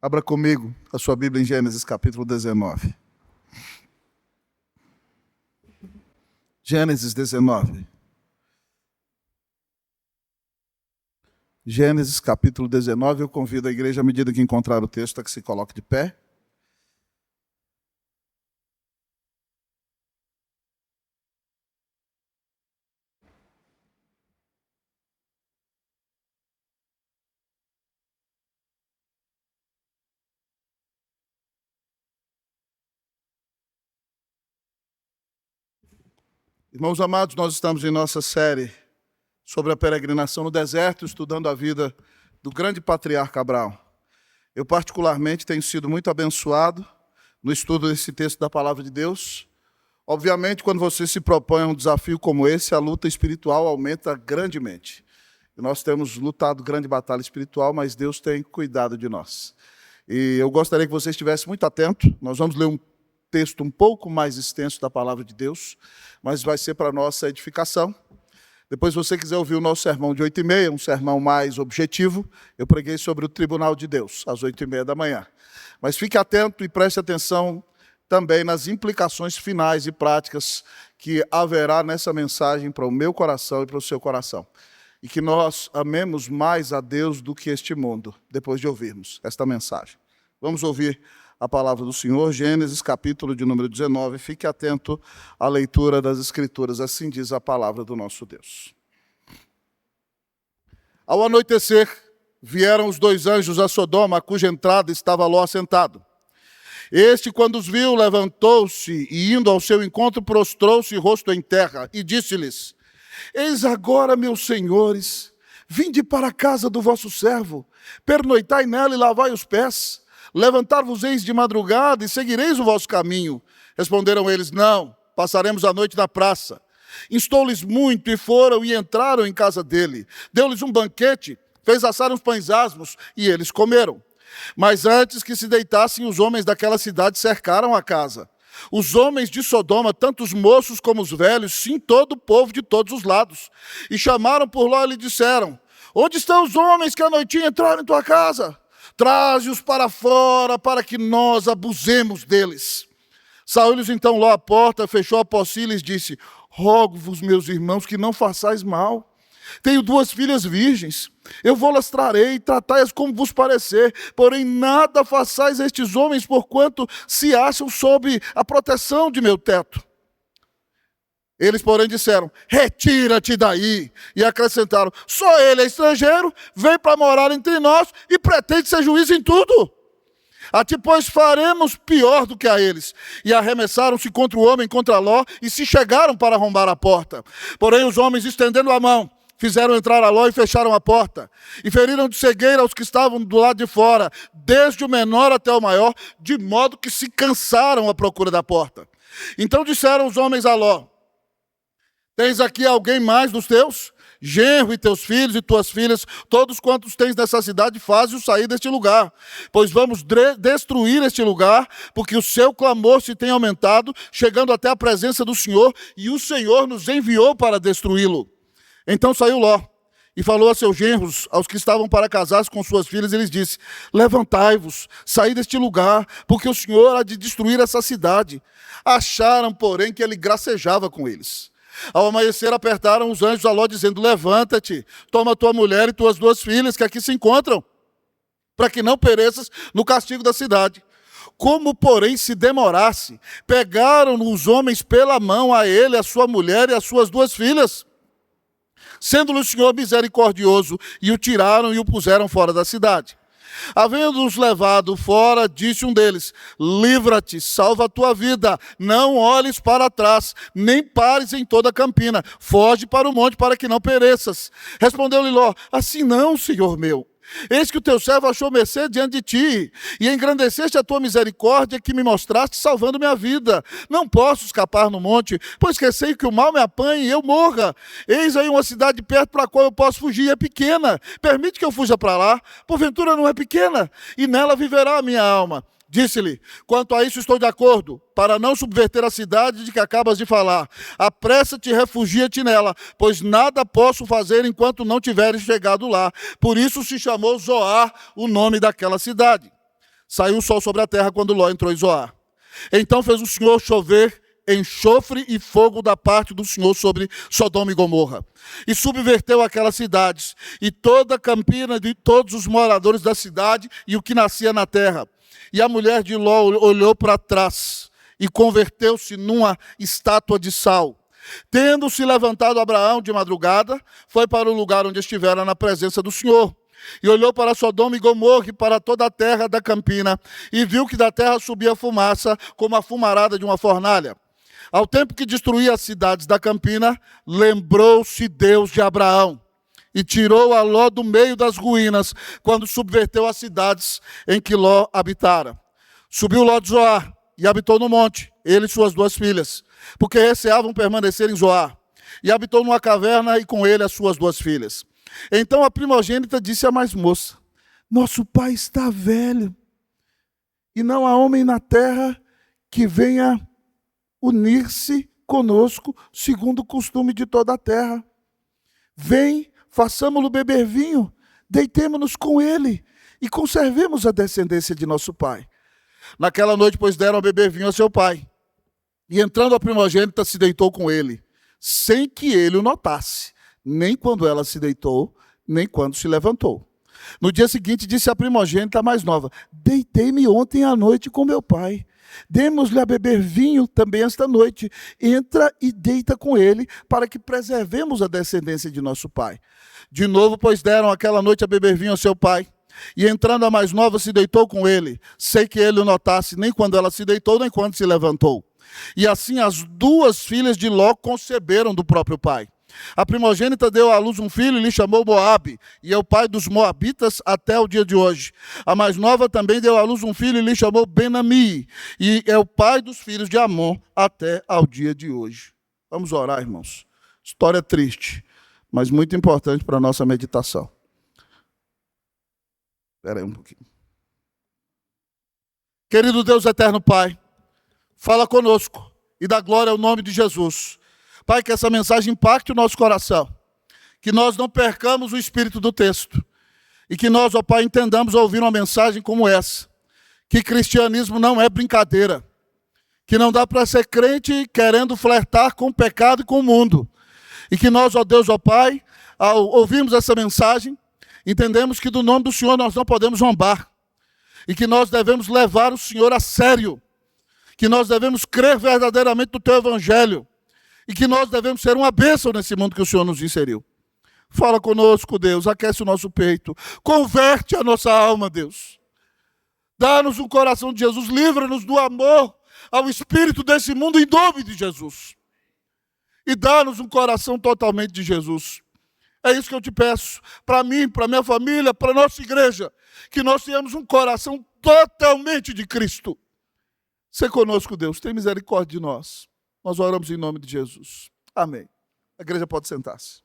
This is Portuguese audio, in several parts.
Abra comigo a sua Bíblia em Gênesis capítulo 19. Gênesis 19. Gênesis capítulo 19. Eu convido a igreja, à medida que encontrar o texto, a que se coloque de pé. Irmãos amados, nós estamos em nossa série sobre a peregrinação no deserto, estudando a vida do grande patriarca Abraão. Eu particularmente tenho sido muito abençoado no estudo desse texto da palavra de Deus. Obviamente, quando você se propõe a um desafio como esse, a luta espiritual aumenta grandemente. E nós temos lutado grande batalha espiritual, mas Deus tem cuidado de nós. E eu gostaria que você estivesse muito atento. Nós vamos ler um texto um pouco mais extenso da palavra de Deus, mas vai ser para nossa edificação. Depois, se você quiser ouvir o nosso sermão de 8h30, um sermão mais objetivo, eu preguei sobre o tribunal de Deus, às 8h30 da manhã. Mas fique atento e preste atenção também nas implicações finais e práticas que haverá nessa mensagem para o meu coração e para o seu coração. E que nós amemos mais a Deus do que este mundo, depois de ouvirmos esta mensagem. Vamos ouvir a palavra do Senhor, Gênesis capítulo de número 19. Fique atento à leitura das Escrituras, assim diz a palavra do nosso Deus. Ao anoitecer, vieram os dois anjos a Sodoma, a cuja entrada estava Ló assentado. Este, quando os viu, levantou-se e, indo ao seu encontro, prostrou-se rosto em terra e disse-lhes: Eis agora, meus senhores, vinde para a casa do vosso servo, pernoitai nela e lavai os pés. Levantar-vos-eis de madrugada e seguireis o vosso caminho. Responderam eles: Não, passaremos a noite na praça. Instou-lhes muito e foram e entraram em casa dele. Deu-lhes um banquete, fez assar uns pães asmos e eles comeram. Mas antes que se deitassem, os homens daquela cidade cercaram a casa. Os homens de Sodoma, tanto os moços como os velhos, sim, todo o povo de todos os lados. E chamaram por Ló e lhe disseram: Onde estão os homens que à noitinha entraram em tua casa? Traze-os para fora, para que nós abusemos deles. Saiu-lhes então Ló à porta, fechou a porcilha e lhes disse: Rogo-vos, meus irmãos, que não façais mal. Tenho 2 filhas virgens, eu vou-las trarei, tratai-as como vos parecer, porém nada façais a estes homens, porquanto se acham sob a proteção de meu teto. Eles, porém, disseram: Retira-te daí. E acrescentaram: Só ele é estrangeiro, vem para morar entre nós e pretende ser juiz em tudo. A ti, pois, faremos pior do que a eles. E arremessaram-se contra o homem, contra Ló, e se chegaram para arrombar a porta. Porém, os homens, estendendo a mão, fizeram entrar a Ló e fecharam a porta. E feriram de cegueira os que estavam do lado de fora, desde o menor até o maior, de modo que se cansaram à procura da porta. Então disseram os homens a Ló: Tens aqui alguém mais dos teus? Genro e teus filhos e tuas filhas, todos quantos tens nessa cidade, faze-os sair deste lugar. Pois vamos destruir este lugar, porque o seu clamor se tem aumentado, chegando até a presença do Senhor, e o Senhor nos enviou para destruí-lo. Então saiu Ló e falou a seus genros, aos que estavam para casar com suas filhas, e lhes disse: Levantai-vos, saí deste lugar, porque o Senhor há de destruir essa cidade. Acharam, porém, que ele gracejava com eles. Ao amanhecer, apertaram os anjos a Ló, dizendo: Levanta-te, toma tua mulher e tuas 2 filhas, que aqui se encontram, para que não pereças no castigo da cidade. Como, porém, se demorasse, pegaram os homens pela mão a ele, a sua mulher e as suas 2 filhas, sendo-lhe o Senhor misericordioso, e o tiraram e o puseram fora da cidade. Havendo-os levado fora, disse um deles: Livra-te, salva a tua vida, não olhes para trás, nem pares em toda a campina, foge para o monte para que não pereças. Respondeu-lhe Ló: Assim não, senhor meu. Eis que o teu servo achou mercê diante de ti, e engrandeceste a tua misericórdia que me mostraste, salvando minha vida. Não posso escapar no monte, pois receio que o mal me apanhe e eu morra. Eis aí uma cidade perto para a qual eu posso fugir, é pequena. Permite que eu fuja para lá, porventura não é pequena, e nela viverá a minha alma. Disse-lhe: Quanto a isso estou de acordo, para não subverter a cidade de que acabas de falar. Apressa-te e refugia-te nela, pois nada posso fazer enquanto não tiveres chegado lá. Por isso se chamou Zoar o nome daquela cidade. Saiu o sol sobre a terra quando Ló entrou em Zoar. Então fez o Senhor chover enxofre e fogo da parte do Senhor sobre Sodoma e Gomorra. E subverteu aquelas cidades, e toda a campina de todos os moradores da cidade, e o que nascia na terra. E a mulher de Ló olhou para trás, e converteu-se numa estátua de sal. Tendo-se levantado Abraão de madrugada, foi para o lugar onde estivera na presença do Senhor. E olhou para Sodoma e Gomorra e para toda a terra da campina, e viu que da terra subia fumaça, como a fumarada de uma fornalha. Ao tempo que destruía as cidades da campina, lembrou-se Deus de Abraão, e tirou a Ló do meio das ruínas, quando subverteu as cidades em que Ló habitara. Subiu Ló de Zoar, e habitou no monte, ele e suas 2 filhas, porque receavam permanecer em Zoar. E habitou numa caverna, e com ele as suas 2 filhas. Então a primogênita disse à mais moça: nosso pai está velho, e não há homem na terra que venha unir-se conosco, segundo o costume de toda a terra. Vem, façamo-lo beber vinho, deitemo-nos com ele, e conservemos a descendência de nosso pai. Naquela noite, pois, deram a beber vinho a seu pai. E entrando a primogênita, se deitou com ele, sem que ele o notasse, nem quando ela se deitou, nem quando se levantou. No dia seguinte, disse a primogênita mais nova: deitei-me ontem à noite com meu pai. Demos-lhe a beber vinho também esta noite. Entra e deita com ele, para que preservemos a descendência de nosso pai. De novo, pois, deram aquela noite a beber vinho ao seu pai. E entrando a mais nova, se deitou com ele, sem que ele o notasse, nem quando ela se deitou, nem quando se levantou. E assim as 2 filhas de Ló conceberam do próprio pai. A primogênita deu à luz um filho e lhe chamou Moabe, e é o pai dos moabitas até o dia de hoje. A mais nova também deu à luz um filho e lhe chamou Ben-Ammi, e é o pai dos filhos de Amon até ao dia de hoje. Vamos orar, irmãos. História triste, mas muito importante para a nossa meditação. Espera aí um pouquinho. Querido Deus eterno Pai, fala conosco e dá glória ao nome de Jesus. Pai, que essa mensagem impacte o nosso coração, que nós não percamos o espírito do texto, e que nós, ó Pai, entendamos ao ouvir uma mensagem como essa, que cristianismo não é brincadeira, que não dá para ser crente querendo flertar com o pecado e com o mundo, e que nós, ó Deus, ó Pai, ao ouvirmos essa mensagem, entendemos que do nome do Senhor nós não podemos zombar, e que nós devemos levar o Senhor a sério, que nós devemos crer verdadeiramente no Teu Evangelho, e que nós devemos ser uma bênção nesse mundo que o Senhor nos inseriu. Fala conosco, Deus, aquece o nosso peito, converte a nossa alma, Deus. Dá-nos um coração de Jesus, livra-nos do amor ao espírito desse mundo em nome de Jesus. E dá-nos um coração totalmente de Jesus. É isso que eu te peço, para mim, para minha família, para a nossa igreja, que nós tenhamos um coração totalmente de Cristo. Sê conosco, Deus, tem misericórdia de nós. Nós oramos em nome de Jesus. Amém. A igreja pode sentar-se.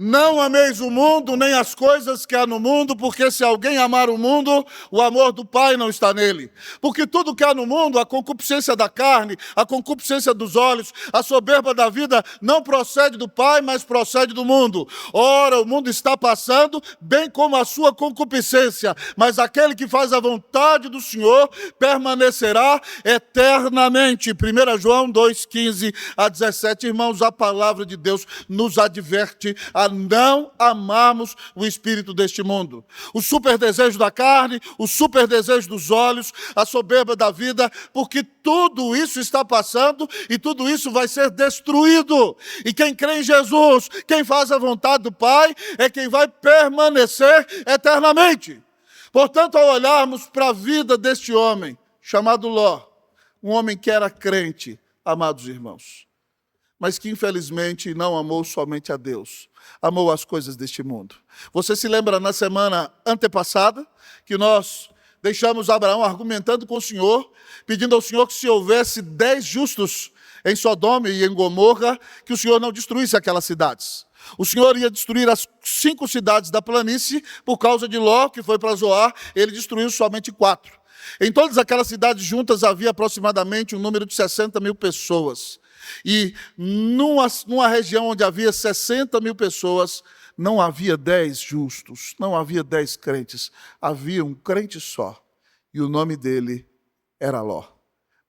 Não ameis o mundo, nem as coisas que há no mundo, porque se alguém amar o mundo, o amor do Pai não está nele. Porque tudo que há no mundo, a concupiscência da carne, a concupiscência dos olhos, a soberba da vida, não procede do Pai, mas procede do mundo. Ora, o mundo está passando, bem como a sua concupiscência, mas aquele que faz a vontade do Senhor permanecerá eternamente. 1 João 2:15 a 17. Irmãos, a palavra de Deus nos adverte a não amarmos o espírito deste mundo. O super desejo da carne, o super desejo dos olhos, a soberba da vida, porque tudo isso está passando e tudo isso vai ser destruído. E quem crê em Jesus, quem faz a vontade do Pai, é quem vai permanecer eternamente. Portanto, ao olharmos para a vida deste homem, chamado Ló, um homem que era crente, amados irmãos, mas que infelizmente não amou somente a Deus, amou as coisas deste mundo. Você se lembra na semana antepassada que nós deixamos Abraão argumentando com o Senhor, pedindo ao Senhor que se houvesse 10 justos em Sodoma e em Gomorra, que o Senhor não destruísse aquelas cidades. O Senhor ia destruir as 5 cidades da planície por causa de Ló, que foi para Zoar, ele destruiu somente 4. Em todas aquelas cidades juntas havia aproximadamente um número de 60 mil pessoas. E numa região onde havia 60 mil pessoas, não havia 10 justos, não havia 10 crentes, havia um crente só, e o nome dele era Ló.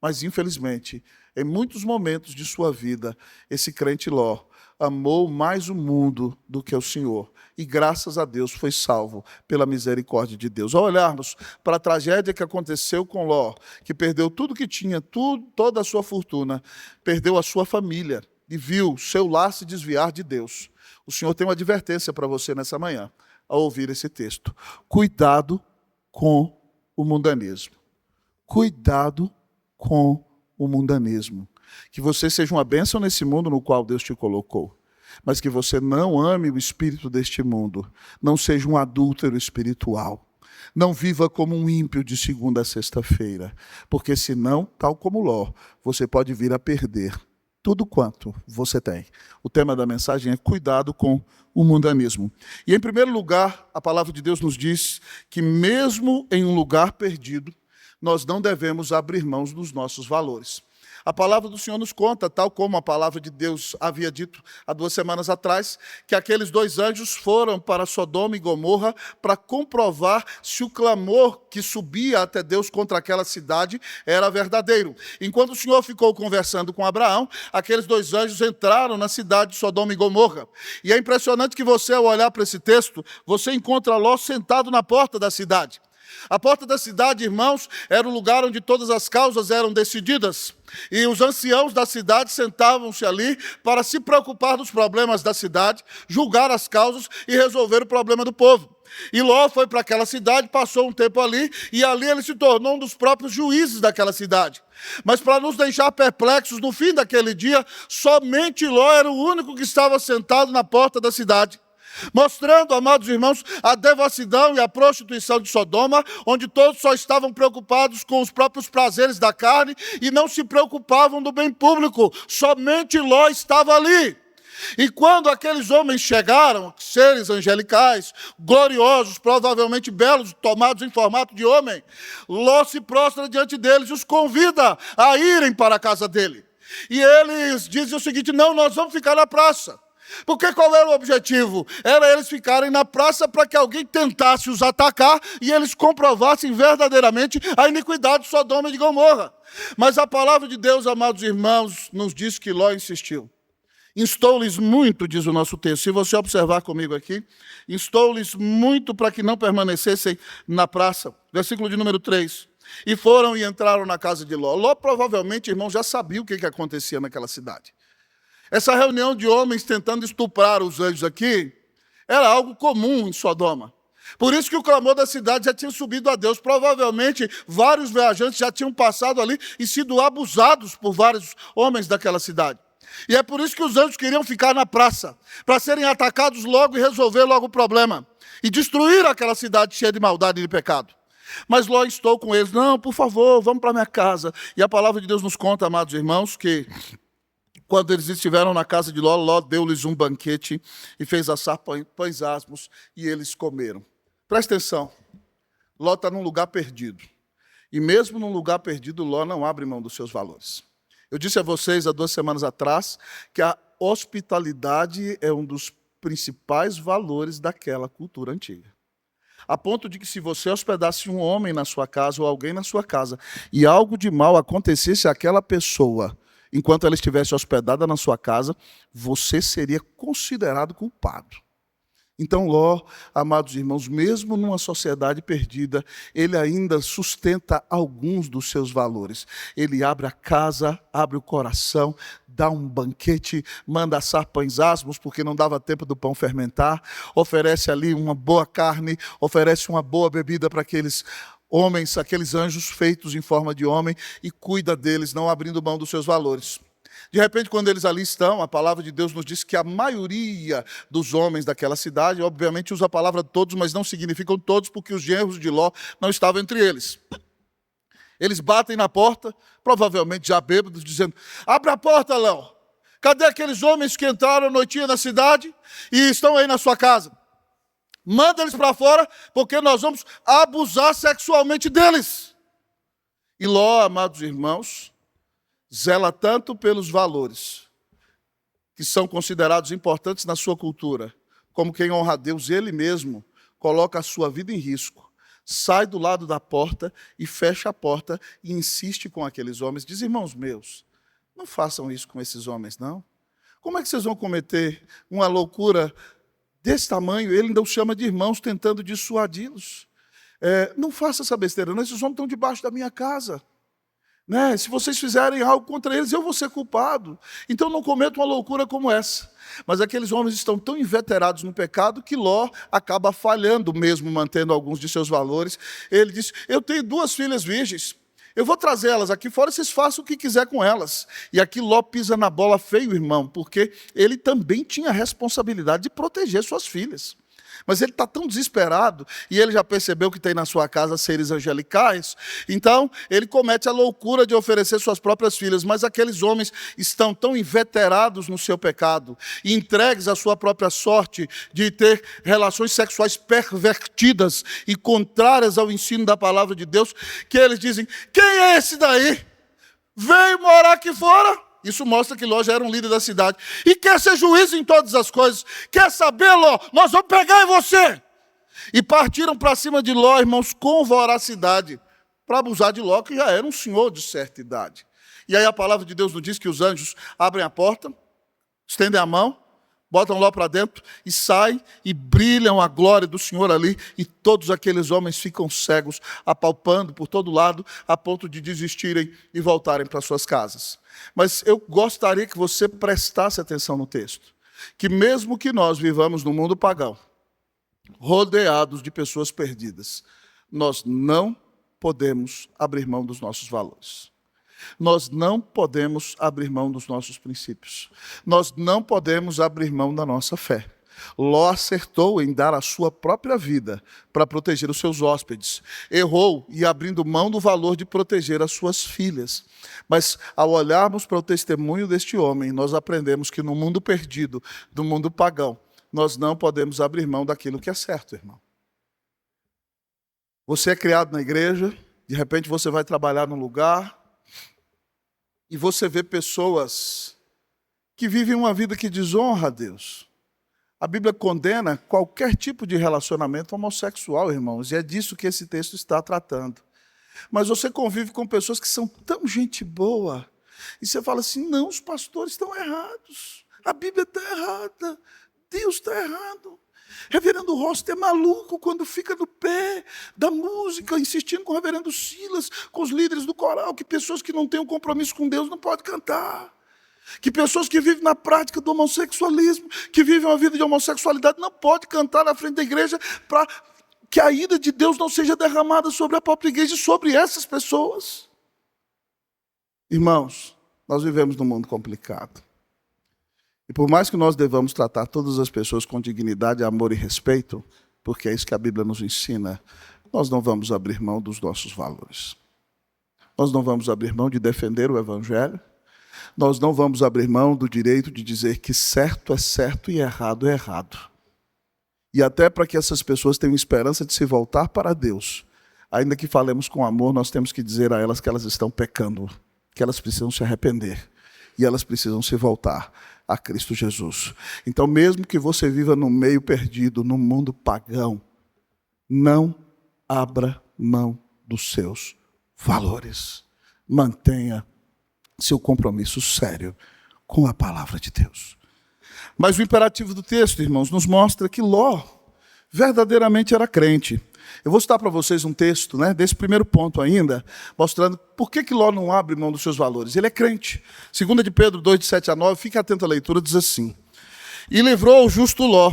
Mas, infelizmente, em muitos momentos de sua vida, esse crente Ló amou mais o mundo do que o Senhor. E, graças a Deus, foi salvo pela misericórdia de Deus. Ao olharmos para a tragédia que aconteceu com Ló, que perdeu tudo que tinha, toda a sua fortuna, perdeu a sua família e viu seu lar se desviar de Deus. O Senhor tem uma advertência para você nessa manhã, ao ouvir esse texto. Cuidado com o mundanismo. Cuidado com o mundanismo. Que você seja uma bênção nesse mundo no qual Deus te colocou, mas que você não ame o espírito deste mundo, não seja um adúltero espiritual, não viva como um ímpio de segunda a sexta-feira, porque senão, tal como Ló, você pode vir a perder tudo quanto você tem. O tema da mensagem é cuidado com o mundanismo. E, em primeiro lugar, a palavra de Deus nos diz que mesmo em um lugar perdido, nós não devemos abrir mãos dos nossos valores. A palavra do Senhor nos conta, tal como a palavra de Deus havia dito há 2 semanas atrás, que aqueles 2 anjos foram para Sodoma e Gomorra para comprovar se o clamor que subia até Deus contra aquela cidade era verdadeiro. Enquanto o Senhor ficou conversando com Abraão, aqueles 2 anjos entraram na cidade de Sodoma e Gomorra. E é impressionante que você, ao olhar para esse texto, você encontra Ló sentado na porta da cidade. A porta da cidade, irmãos, era o lugar onde todas as causas eram decididas. E os anciãos da cidade sentavam-se ali para se preocupar dos problemas da cidade, julgar as causas e resolver o problema do povo. E Ló foi para aquela cidade, passou um tempo ali, e ali ele se tornou um dos próprios juízes daquela cidade. Mas para nos deixar perplexos, no fim daquele dia, somente Ló era o único que estava sentado na porta da cidade, mostrando, amados irmãos, a devassidão e a prostituição de Sodoma, onde todos só estavam preocupados com os próprios prazeres da carne e não se preocupavam do bem público. Somente Ló estava ali. E quando aqueles homens chegaram, seres angelicais, gloriosos, provavelmente belos, tomados em formato de homem, Ló se prostra diante deles e os convida a irem para a casa dele. E eles dizem o seguinte: não, nós vamos ficar na praça. Porque qual era o objetivo? Era eles ficarem na praça para que alguém tentasse os atacar e eles comprovassem verdadeiramente a iniquidade de Sodoma e de Gomorra. Mas a palavra de Deus, amados irmãos, nos diz que Ló insistiu. Instou-lhes muito, diz o nosso texto. Se você observar comigo aqui, instou-lhes muito para que não permanecessem na praça. Versículo de número 3. E foram e entraram na casa de Ló. Ló provavelmente, irmão, já sabia o que acontecia naquela cidade. Essa reunião de homens tentando estuprar os anjos aqui era algo comum em Sodoma. Por isso que o clamor da cidade já tinha subido a Deus. Provavelmente vários viajantes já tinham passado ali e sido abusados por vários homens daquela cidade. E é por isso que os anjos queriam ficar na praça, para serem atacados logo e resolver logo o problema. E destruir aquela cidade cheia de maldade e de pecado. Mas Ló instou com eles: não, por favor, vamos para minha casa. E a palavra de Deus nos conta, amados irmãos, que quando eles estiveram na casa de Ló, Ló deu-lhes um banquete e fez assar pães asmos e eles comeram. Presta atenção, Ló está num lugar perdido. E mesmo num lugar perdido, Ló não abre mão dos seus valores. Eu disse a vocês há 2 semanas atrás que a hospitalidade é um dos principais valores daquela cultura antiga. A ponto de que se você hospedasse um homem na sua casa ou alguém na sua casa e algo de mal acontecesse àquela pessoa, enquanto ela estivesse hospedada na sua casa, você seria considerado culpado. Então Ló, amados irmãos, mesmo numa sociedade perdida, ele ainda sustenta alguns dos seus valores. Ele abre a casa, abre o coração, dá um banquete, manda assar pães asmos, porque não dava tempo do pão fermentar, oferece ali uma boa carne, oferece uma boa bebida para aqueles homens, aqueles anjos feitos em forma de homem, e cuida deles, não abrindo mão dos seus valores. De repente, quando eles ali estão, a palavra de Deus nos diz que a maioria dos homens daquela cidade, obviamente usa a palavra todos, mas não significam todos, porque os genros de Ló não estavam entre eles. Eles batem na porta, provavelmente já bêbados, dizendo: abre a porta, Ló. Cadê aqueles homens que entraram à noitinha na cidade e estão aí na sua casa? Manda eles para fora, porque nós vamos abusar sexualmente deles. E Ló, amados irmãos, zela tanto pelos valores que são considerados importantes na sua cultura, como quem honra a Deus, ele mesmo coloca a sua vida em risco, sai do lado da porta e fecha a porta e insiste com aqueles homens. Diz, irmãos meus, não façam isso com esses homens, não. Como é que vocês vão cometer uma loucura desse tamanho? Ele ainda os chama de irmãos, tentando dissuadi-los. Não faça essa besteira, não. Esses homens estão debaixo da minha casa. Né? Se vocês fizerem algo contra eles, eu vou ser culpado. Então não cometa uma loucura como essa. Mas aqueles homens estão tão inveterados no pecado que Ló acaba falhando mesmo, mantendo alguns de seus valores. Ele diz, eu tenho 2 filhas virgens, eu vou trazê-las aqui fora, vocês façam o que quiser com elas. E aqui Ló pisa na bola feio, irmão, porque ele também tinha a responsabilidade de proteger suas filhas. Mas ele está tão desesperado, e ele já percebeu que tem na sua casa seres angelicais, então ele comete a loucura de oferecer suas próprias filhas, mas aqueles homens estão tão inveterados no seu pecado, e entregues à sua própria sorte de ter relações sexuais pervertidas e contrárias ao ensino da palavra de Deus, que eles dizem, quem é esse daí? Veio morar aqui fora? Isso mostra que Ló já era um líder da cidade. E quer ser juiz em todas as coisas. Quer saber, Ló? Nós vamos pegar em você. E partiram para cima de Ló, irmãos, com voracidade, para abusar de Ló, que já era um senhor de certa idade. E aí a palavra de Deus nos diz que os anjos abrem a porta, estendem a mão, botam Ló para dentro e saem e brilham a glória do Senhor ali. E todos aqueles homens ficam cegos, apalpando por todo lado, a ponto de desistirem e voltarem para suas casas. Mas eu gostaria que você prestasse atenção no texto. Que mesmo que nós vivamos no mundo pagão, rodeados de pessoas perdidas, nós não podemos abrir mão dos nossos valores. Nós não podemos abrir mão dos nossos princípios. Nós não podemos abrir mão da nossa fé. Ló acertou em dar a sua própria vida para proteger os seus hóspedes. Errou e abrindo mão do valor de proteger as suas filhas. Mas ao olharmos para o testemunho deste homem, nós aprendemos que no mundo perdido, do mundo pagão, nós não podemos abrir mão daquilo que é certo, irmão. Você é criado na igreja, de repente você vai trabalhar num lugar e você vê pessoas que vivem uma vida que desonra a Deus. A Bíblia condena qualquer tipo de relacionamento homossexual, irmãos, e é disso que esse texto está tratando. Mas você convive com pessoas que são tão gente boa, e você fala assim, não, os pastores estão errados, a Bíblia está errada, Deus está errado. Reverendo Rossi é maluco quando fica no pé da música, insistindo com o reverendo Silas, com os líderes do coral, que pessoas que não têm um compromisso com Deus não podem cantar. Que pessoas que vivem na prática do homossexualismo, que vivem uma vida de homossexualidade, não podem cantar na frente da igreja para que a ira de Deus não seja derramada sobre a própria igreja e sobre essas pessoas. Irmãos, nós vivemos num mundo complicado. E por mais que nós devamos tratar todas as pessoas com dignidade, amor e respeito, porque é isso que a Bíblia nos ensina, nós não vamos abrir mão dos nossos valores. Nós não vamos abrir mão de defender o Evangelho. Nós não vamos abrir mão do direito de dizer que certo é certo e errado é errado. E até para que essas pessoas tenham esperança de se voltar para Deus, ainda que falemos com amor, nós temos que dizer a elas que elas estão pecando, que elas precisam se arrepender e elas precisam se voltar a Cristo Jesus. Então, mesmo que você viva no meio perdido, no mundo pagão, não abra mão dos seus valores. Mantenha seu compromisso sério com a palavra de Deus. Mas o imperativo do texto, irmãos, nos mostra que Ló verdadeiramente era crente. Eu vou citar para vocês um texto, desse primeiro ponto ainda, mostrando por que Ló não abre mão dos seus valores. Ele é crente. 2 de Pedro 2, de 7 a 9, fique atento à leitura, diz assim: E livrou o justo Ló,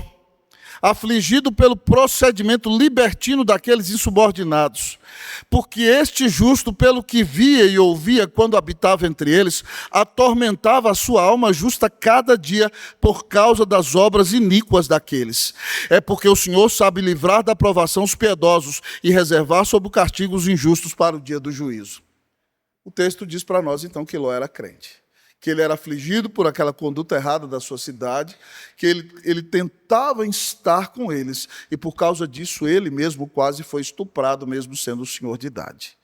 afligido pelo procedimento libertino daqueles insubordinados, porque este justo, pelo que via e ouvia quando habitava entre eles, atormentava a sua alma justa cada dia por causa das obras iníquas daqueles. É porque o Senhor sabe livrar da provação os piedosos e reservar sob o castigo os injustos para o dia do juízo. O texto diz para nós, então, que Ló era crente, que ele era afligido por aquela conduta errada da sua cidade, que ele tentava estar com eles, e por causa disso ele mesmo quase foi estuprado, mesmo sendo senhor de idade.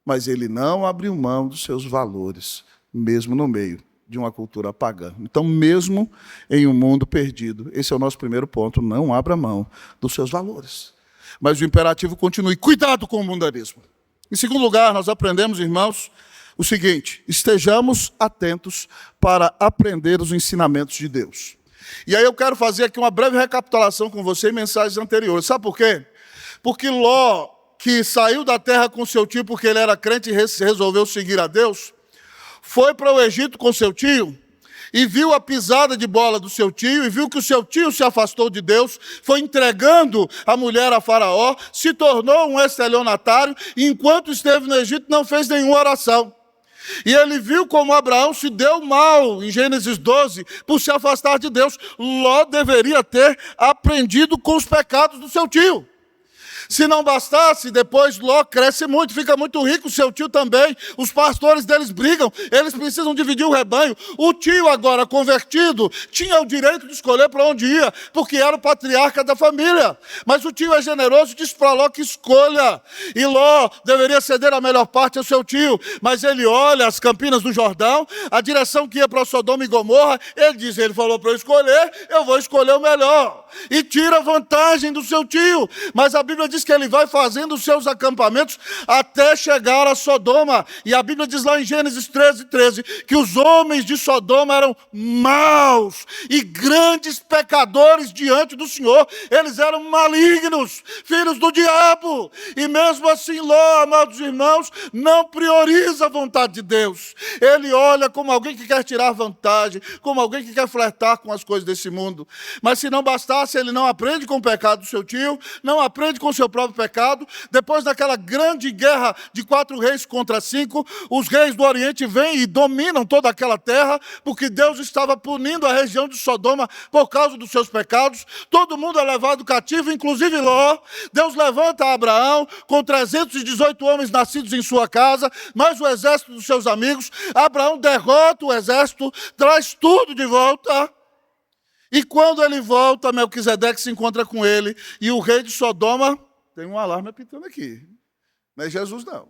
Mas ele não abriu mão dos seus valores, mesmo no meio de uma cultura pagã. Então, mesmo em um mundo perdido, esse é o nosso primeiro ponto, não abra mão dos seus valores. Mas o imperativo continue, cuidado com o mundanismo. Em segundo lugar, nós aprendemos, irmãos, o seguinte: estejamos atentos para aprender os ensinamentos de Deus. E aí eu quero fazer aqui uma breve recapitulação com você em mensagens anteriores. Sabe por quê? Porque Ló, que saiu da terra com seu tio porque ele era crente e resolveu seguir a Deus, foi para o Egito com seu tio e viu a pisada de bola do seu tio, e viu que o seu tio se afastou de Deus, foi entregando a mulher a Faraó, se tornou um estelionatário, e enquanto esteve no Egito não fez nenhuma oração. E ele viu como Abraão se deu mal, em Gênesis 12, por se afastar de Deus. Ló deveria ter aprendido com os pecados do seu tio. Se não bastasse, depois Ló cresce muito, fica muito rico, seu tio também, os pastores deles brigam, eles precisam dividir o rebanho. O tio, agora convertido, tinha o direito de escolher para onde ia, porque era o patriarca da família. Mas o tio é generoso, diz para Ló que escolha. E Ló deveria ceder a melhor parte ao seu tio, mas ele olha as campinas do Jordão, a direção que ia para Sodoma e Gomorra, ele falou para eu escolher, eu vou escolher o melhor. E tira vantagem do seu tio, mas a Bíblia diz que ele vai fazendo os seus acampamentos até chegar a Sodoma. E a Bíblia diz lá em Gênesis 13, que os homens de Sodoma eram maus e grandes pecadores diante do Senhor. Eles eram malignos, filhos do diabo. E mesmo assim Ló, amados irmãos, não prioriza a vontade de Deus. Ele olha como alguém que quer tirar vantagem, como alguém que quer flertar com as coisas desse mundo. Mas se não bastasse, ele não aprende com o pecado do seu tio, não aprende com o seu próprio pecado. Depois daquela grande guerra de 4 reis contra 5, os reis do Oriente vêm e dominam toda aquela terra, porque Deus estava punindo a região de Sodoma por causa dos seus pecados. Todo mundo é levado cativo, inclusive Ló. Deus levanta Abraão com 318 homens nascidos em sua casa, mais o exército dos seus amigos. Abraão derrota o exército, traz tudo de volta. E quando ele volta, Melquisedeque se encontra com ele, e o rei de Sodoma, tem um alarme apitando aqui, não é Jesus não.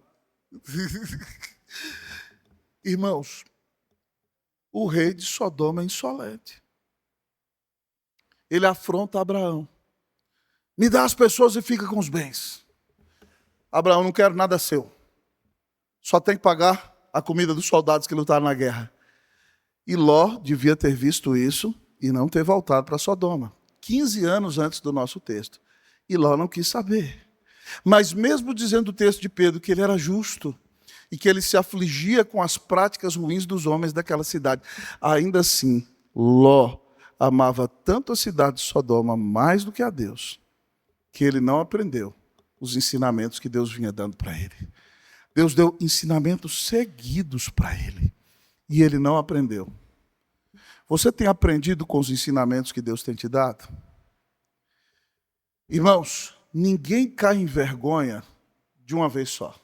Irmãos, o rei de Sodoma é insolente. Ele afronta Abraão. Me dá as pessoas e fica com os bens. Abraão, não quero nada seu. Só tem que pagar a comida dos soldados que lutaram na guerra. E Ló devia ter visto isso e não ter voltado para Sodoma. 15 anos antes do nosso texto. E Ló não quis saber. Mas mesmo dizendo o texto de Pedro que ele era justo e que ele se afligia com as práticas ruins dos homens daquela cidade, ainda assim, Ló amava tanto a cidade de Sodoma mais do que a Deus, que ele não aprendeu os ensinamentos que Deus vinha dando para ele. Deus deu ensinamentos seguidos para ele e ele não aprendeu. Você tem aprendido com os ensinamentos que Deus tem te dado? Irmãos, ninguém cai em vergonha de uma vez só.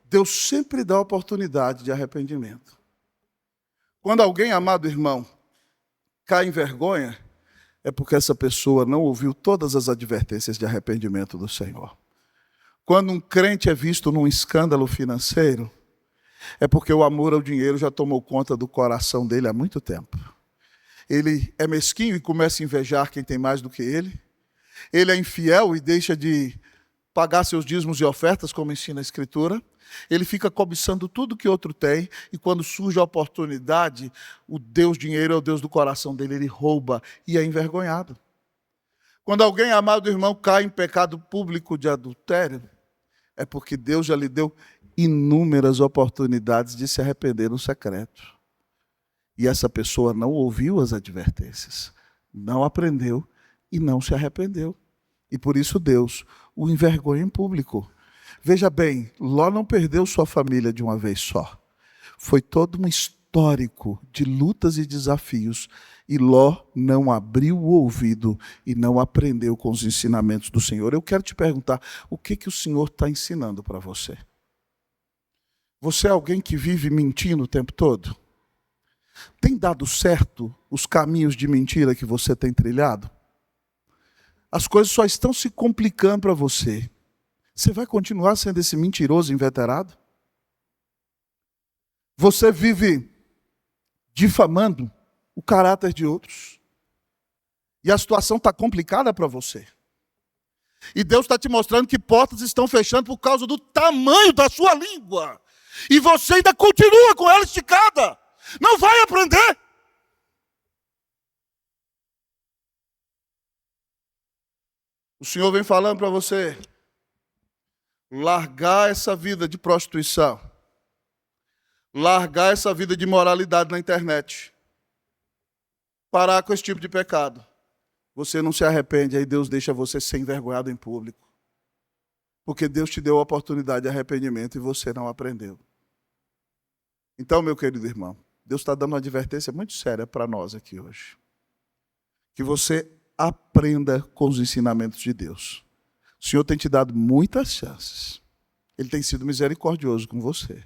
Deus sempre dá oportunidade de arrependimento. Quando alguém, amado irmão, cai em vergonha, é porque essa pessoa não ouviu todas as advertências de arrependimento do Senhor. Quando um crente é visto num escândalo financeiro, é porque o amor ao dinheiro já tomou conta do coração dele há muito tempo. Ele é mesquinho e começa a invejar quem tem mais do que ele. Ele é infiel e deixa de pagar seus dízimos e ofertas, como ensina a Escritura. Ele fica cobiçando tudo que outro tem, e quando surge a oportunidade, o Deus dinheiro é o Deus do coração dele, ele rouba e é envergonhado. Quando alguém, amado irmão, cai em pecado público de adultério, é porque Deus já lhe deu inúmeras oportunidades de se arrepender no secreto. E essa pessoa não ouviu as advertências, não aprendeu e não se arrependeu. E por isso Deus o envergonha em público. Veja bem, Ló não perdeu sua família de uma vez só. Foi todo um histórico de lutas e desafios. E Ló não abriu o ouvido e não aprendeu com os ensinamentos do Senhor. Eu quero te perguntar, o que o Senhor está ensinando para você? Você é alguém que vive mentindo o tempo todo? Tem dado certo os caminhos de mentira que você tem trilhado? As coisas só estão se complicando para você. Você vai continuar sendo esse mentiroso inveterado? Você vive difamando o caráter de outros. E a situação está complicada para você. E Deus está te mostrando que portas estão fechando por causa do tamanho da sua língua. E você ainda continua com ela esticada. Não vai aprender. O Senhor vem falando para você largar essa vida de prostituição. Largar essa vida de imoralidade na internet. Parar com esse tipo de pecado. Você não se arrepende, aí Deus deixa você ser envergonhado em público. Porque Deus te deu a oportunidade de arrependimento e você não aprendeu. Então, meu querido irmão, Deus está dando uma advertência muito séria para nós aqui hoje. Que você aprenda com os ensinamentos de Deus. O Senhor tem te dado muitas chances. Ele tem sido misericordioso com você.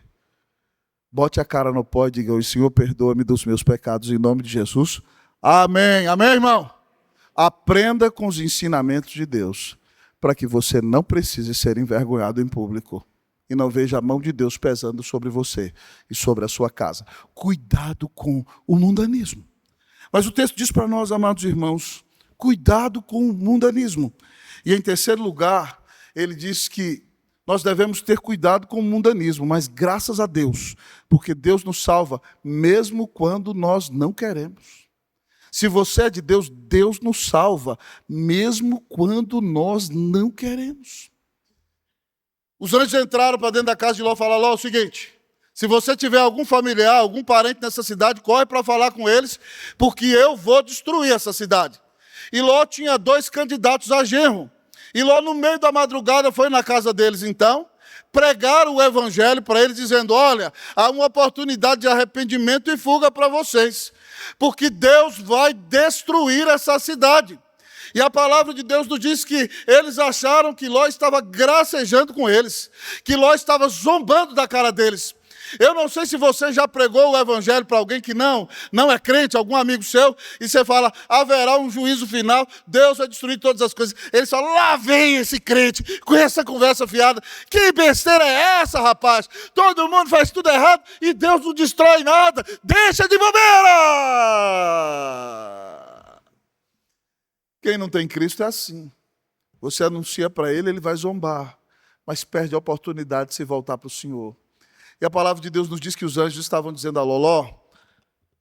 Bote a cara no pó e diga: o Senhor perdoa-me dos meus pecados em nome de Jesus. Amém. Amém, irmão? Aprenda com os ensinamentos de Deus, para que você não precise ser envergonhado em público e não veja a mão de Deus pesando sobre você e sobre a sua casa. Cuidado com o mundanismo. Mas o texto diz para nós, amados irmãos, cuidado com o mundanismo. E em terceiro lugar, ele diz que nós devemos ter cuidado com o mundanismo, mas graças a Deus, porque Deus nos salva mesmo quando nós não queremos. Se você é de Deus, Deus nos salva, mesmo quando nós não queremos. Os anjos entraram para dentro da casa de Ló e falaram: Ló, é o seguinte, se você tiver algum familiar, algum parente nessa cidade, corre para falar com eles, porque eu vou destruir essa cidade. E Ló tinha 2 candidatos a genro. E Ló, no meio da madrugada, foi na casa deles então, pregaram o evangelho para eles, dizendo: olha, há uma oportunidade de arrependimento e fuga para vocês, porque Deus vai destruir essa cidade. E a palavra de Deus nos diz que eles acharam que Ló estava gracejando com eles, que Ló estava zombando da cara deles. Eu não sei se você já pregou o evangelho para alguém que não é crente, algum amigo seu, e você fala: haverá um juízo final, Deus vai destruir todas as coisas. Eles falam: lá vem esse crente, com essa conversa fiada. Que besteira é essa, rapaz? Todo mundo faz tudo errado e Deus não destrói nada. Deixa de bobeira! Quem não tem Cristo é assim. Você anuncia para ele, ele vai zombar, mas perde a oportunidade de se voltar para o Senhor. E a palavra de Deus nos diz que os anjos estavam dizendo a Ló: Ló,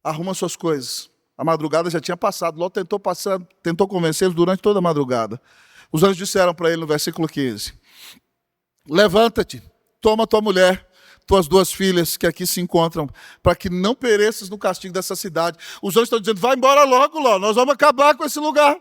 arruma suas coisas. A madrugada já tinha passado. Ló tentou convencê-los durante toda a madrugada. Os anjos disseram para ele no versículo 15: levanta-te, toma tua mulher, tuas 2 filhas que aqui se encontram, para que não pereças no castigo dessa cidade. Os anjos estão dizendo: vai embora logo, Ló, nós vamos acabar com esse lugar.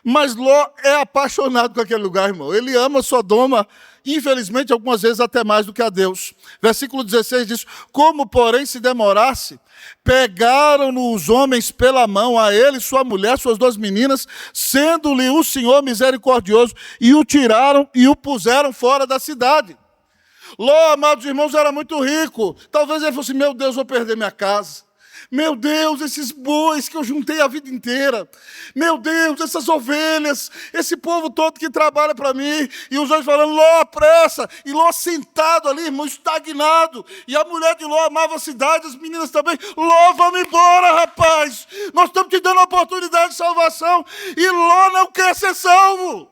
Mas Ló é apaixonado com aquele lugar, irmão. Ele ama Sodoma, infelizmente, algumas vezes até mais do que a Deus. Versículo 16 diz: como, porém, se demorasse, pegaram-no os homens pela mão, a ele, sua mulher, suas 2 meninas, sendo-lhe o Senhor misericordioso, e o tiraram e o puseram fora da cidade. Ló, amados irmãos, era muito rico. Talvez ele fosse: meu Deus, vou perder minha casa. Meu Deus, esses bois que eu juntei a vida inteira. Meu Deus, essas ovelhas, esse povo todo que trabalha para mim. E os anjos falando: Ló, pressa. E Ló sentado ali, irmão, estagnado. E a mulher de Ló amava a cidade, as meninas também. Ló, vamos embora, rapaz. Nós estamos te dando a oportunidade de salvação. E Ló não quer ser salvo.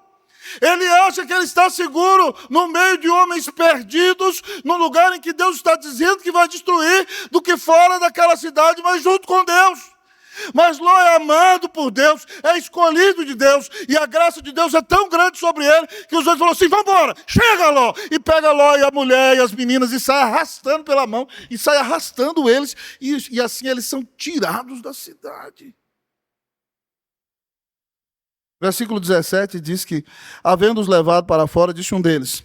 Ele acha que ele está seguro no meio de homens perdidos, no lugar em que Deus está dizendo que vai destruir, do que fora daquela cidade, mas junto com Deus. Mas Ló é amado por Deus, é escolhido de Deus, e a graça de Deus é tão grande sobre ele, que os anjos falaram assim: vamos embora, chega Ló. E pega Ló e a mulher e as meninas e sai arrastando pela mão, e sai arrastando eles, e assim eles são tirados da cidade. Versículo 17 diz que, havendo-os levado para fora, disse um deles: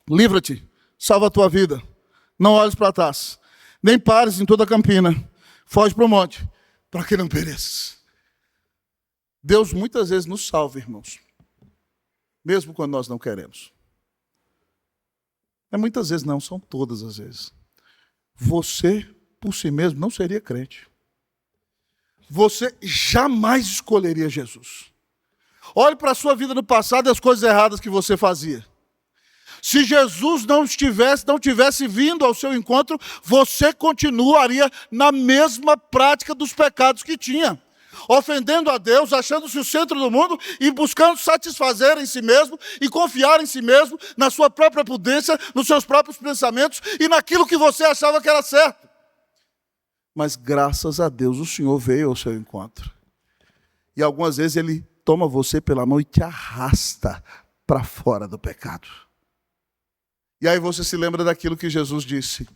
livra-te, salva a tua vida, não olhes para trás, nem pares em toda a campina, foge para o monte, para que não pereças. Deus muitas vezes nos salva, irmãos, mesmo quando nós não queremos. Não é muitas vezes não, são todas as vezes. Você, por si mesmo, não seria crente. Você jamais escolheria Jesus. Olhe para a sua vida no passado e as coisas erradas que você fazia. Se Jesus não tivesse vindo ao seu encontro, você continuaria na mesma prática dos pecados que tinha. Ofendendo a Deus, achando-se o centro do mundo e buscando satisfazer em si mesmo e confiar em si mesmo, na sua própria prudência, nos seus próprios pensamentos e naquilo que você achava que era certo. Mas graças a Deus o Senhor veio ao seu encontro. E algumas vezes Ele toma você pela mão e te arrasta para fora do pecado. E aí você se lembra daquilo que Jesus disse: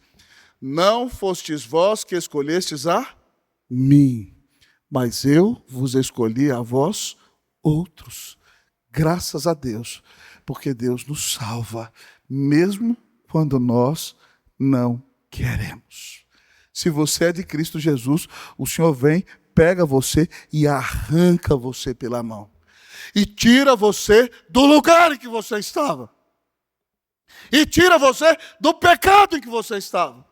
não fostes vós que escolhestes a mim, mas eu vos escolhi a vós outros. Graças a Deus, porque Deus nos salva, mesmo quando nós não queremos. Se você é de Cristo Jesus, o Senhor vem, pega você e arranca você pela mão. E tira você do lugar em que você estava. E tira você do pecado em que você estava.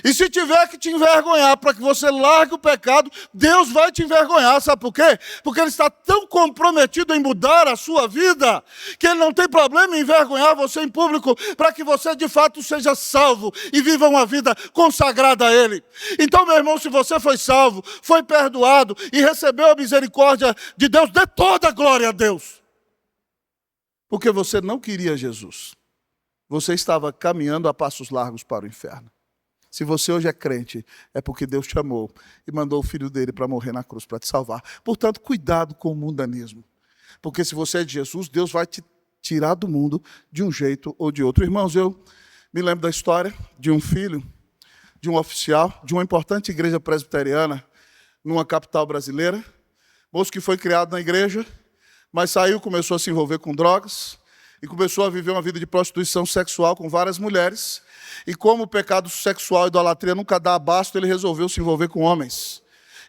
E se tiver que te envergonhar para que você largue o pecado, Deus vai te envergonhar. Sabe por quê? Porque Ele está tão comprometido em mudar a sua vida, que Ele não tem problema em envergonhar você em público, para que você de fato seja salvo e viva uma vida consagrada a Ele. Então, meu irmão, se você foi salvo, foi perdoado e recebeu a misericórdia de Deus, dê toda a glória a Deus. Porque você não queria Jesus. Você estava caminhando a passos largos para o inferno. Se você hoje é crente, é porque Deus te amou e mandou o Filho dele para morrer na cruz, para te salvar. Portanto, cuidado com o mundanismo. Porque se você é de Jesus, Deus vai te tirar do mundo de um jeito ou de outro. Irmãos, eu me lembro da história de um filho, de um oficial, de uma importante igreja presbiteriana, numa capital brasileira. Moço que foi criado na igreja, mas saiu, começou a se envolver com drogas, e começou a viver uma vida de prostituição sexual com várias mulheres. E como o pecado sexual e idolatria nunca dá abasto, ele resolveu se envolver com homens.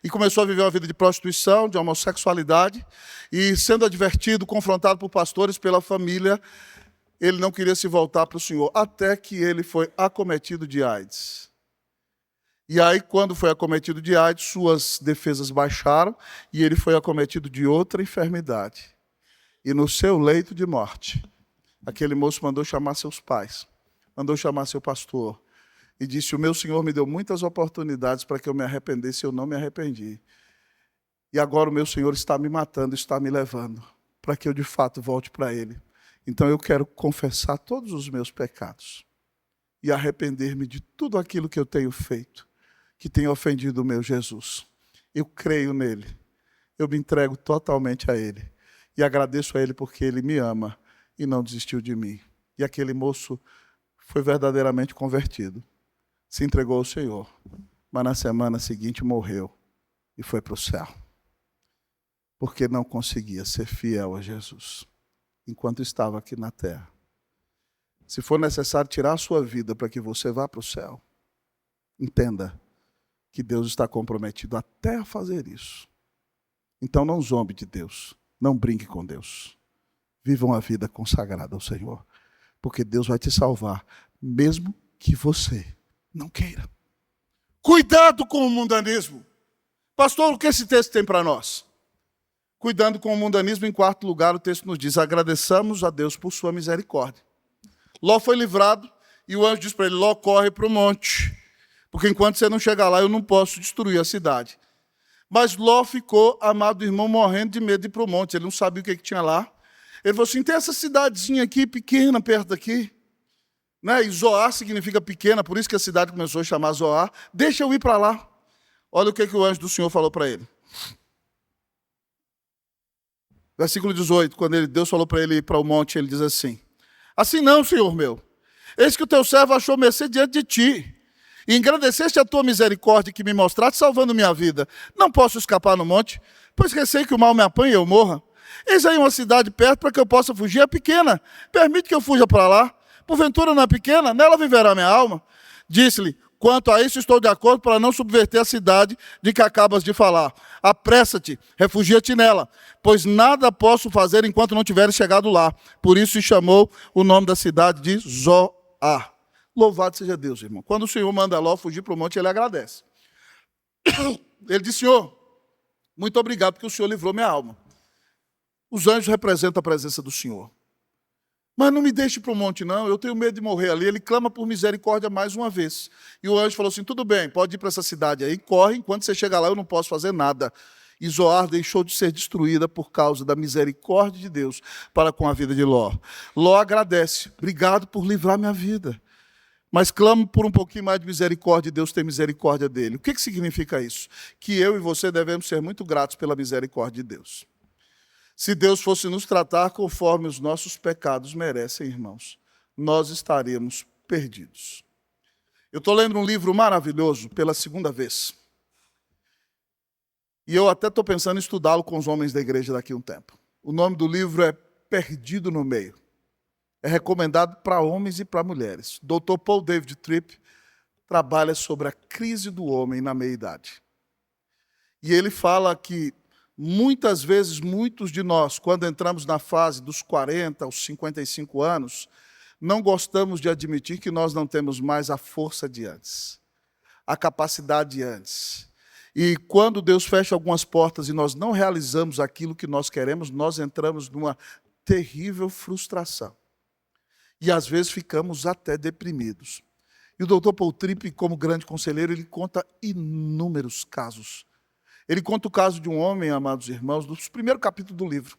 E começou a viver uma vida de prostituição, de homossexualidade. E sendo advertido, confrontado por pastores, pela família, ele não queria se voltar para o Senhor. Até que ele foi acometido de AIDS. E aí, quando foi acometido de AIDS, suas defesas baixaram e ele foi acometido de outra enfermidade. E no seu leito de morte, aquele moço mandou chamar seus pais, mandou chamar seu pastor e disse: o meu Senhor me deu muitas oportunidades para que eu me arrependesse e eu não me arrependi. E agora o meu Senhor está me matando, está me levando, para que eu de fato volte para Ele. Então eu quero confessar todos os meus pecados e arrepender-me de tudo aquilo que eu tenho feito, que tem ofendido o meu Jesus. Eu creio nele, eu me entrego totalmente a Ele e agradeço a Ele porque Ele me ama e não desistiu de mim. E aquele moço foi verdadeiramente convertido, se entregou ao Senhor, mas na semana seguinte morreu e foi para o céu, porque não conseguia ser fiel a Jesus enquanto estava aqui na terra. Se for necessário tirar a sua vida para que você vá para o céu, entenda que Deus está comprometido até a fazer isso. Então não zombe de Deus, não brinque com Deus. Viva uma vida consagrada ao Senhor, porque Deus vai te salvar, mesmo que você não queira. Cuidado com o mundanismo. Pastor, o que esse texto tem para nós? Cuidando com o mundanismo, em quarto lugar, o texto nos diz: agradeçamos a Deus por sua misericórdia. Ló foi livrado e o anjo diz para ele: Ló, corre para o monte, porque enquanto você não chegar lá, eu não posso destruir a cidade. Mas Ló ficou, amado irmão, morrendo de medo de ir para o monte. Ele não sabia o que tinha lá. Ele falou assim: tem essa cidadezinha aqui, pequena, perto daqui. Né? E Zoar significa pequena, por isso que a cidade começou a chamar Zoar. Deixa eu ir para lá. Olha o que o anjo do Senhor falou para ele. Versículo 18, quando Deus falou para ele ir para o monte, ele diz assim: assim não, Senhor meu, eis que o teu servo achou mercê diante de ti, e engrandeceste a tua misericórdia que me mostraste, salvando minha vida. Não posso escapar no monte, pois receio que o mal me apanhe e eu morra. Eis aí uma cidade perto para que eu possa fugir, é pequena, permite que eu fuja para lá. Porventura não é pequena, nela viverá minha alma. Disse-lhe: quanto a isso estou de acordo para não subverter a cidade de que acabas de falar. Apressa-te, refugia-te nela, pois nada posso fazer enquanto não tiveres chegado lá. Por isso se chamou o nome da cidade de Zoar. Louvado seja Deus, irmão. Quando o Senhor manda Ló fugir para o monte, ele agradece. Ele diz: Senhor, muito obrigado porque o Senhor livrou minha alma. Os anjos representam a presença do Senhor. Mas não me deixe para o monte, não, eu tenho medo de morrer ali. Ele clama por misericórdia mais uma vez. E o anjo falou assim, tudo bem, pode ir para essa cidade aí, corre, enquanto você chegar lá eu não posso fazer nada. E Zoar deixou de ser destruída por causa da misericórdia de Deus para com a vida de Ló. Ló agradece, obrigado por livrar minha vida. Mas clamo por um pouquinho mais de misericórdia e Deus tem misericórdia dele. O que significa isso? Que eu e você devemos ser muito gratos pela misericórdia de Deus. Se Deus fosse nos tratar conforme os nossos pecados merecem, irmãos, nós estaríamos perdidos. Eu estou lendo um livro maravilhoso pela segunda vez. E eu até estou pensando em estudá-lo com os homens da igreja daqui a um tempo. O nome do livro é Perdido no Meio. É recomendado para homens e para mulheres. Dr. Paul David Tripp trabalha sobre a crise do homem na meia-idade. E ele fala que muitas vezes, muitos de nós, quando entramos na fase dos 40 aos 55 anos, não gostamos de admitir que nós não temos mais a força de antes, a capacidade de antes. E quando Deus fecha algumas portas e nós não realizamos aquilo que nós queremos, nós entramos numa terrível frustração. E às vezes ficamos até deprimidos. E o Dr. Paul Tripp, como grande conselheiro, ele conta inúmeros casos. Ele conta o caso de um homem, amados irmãos, do primeiro capítulo do livro,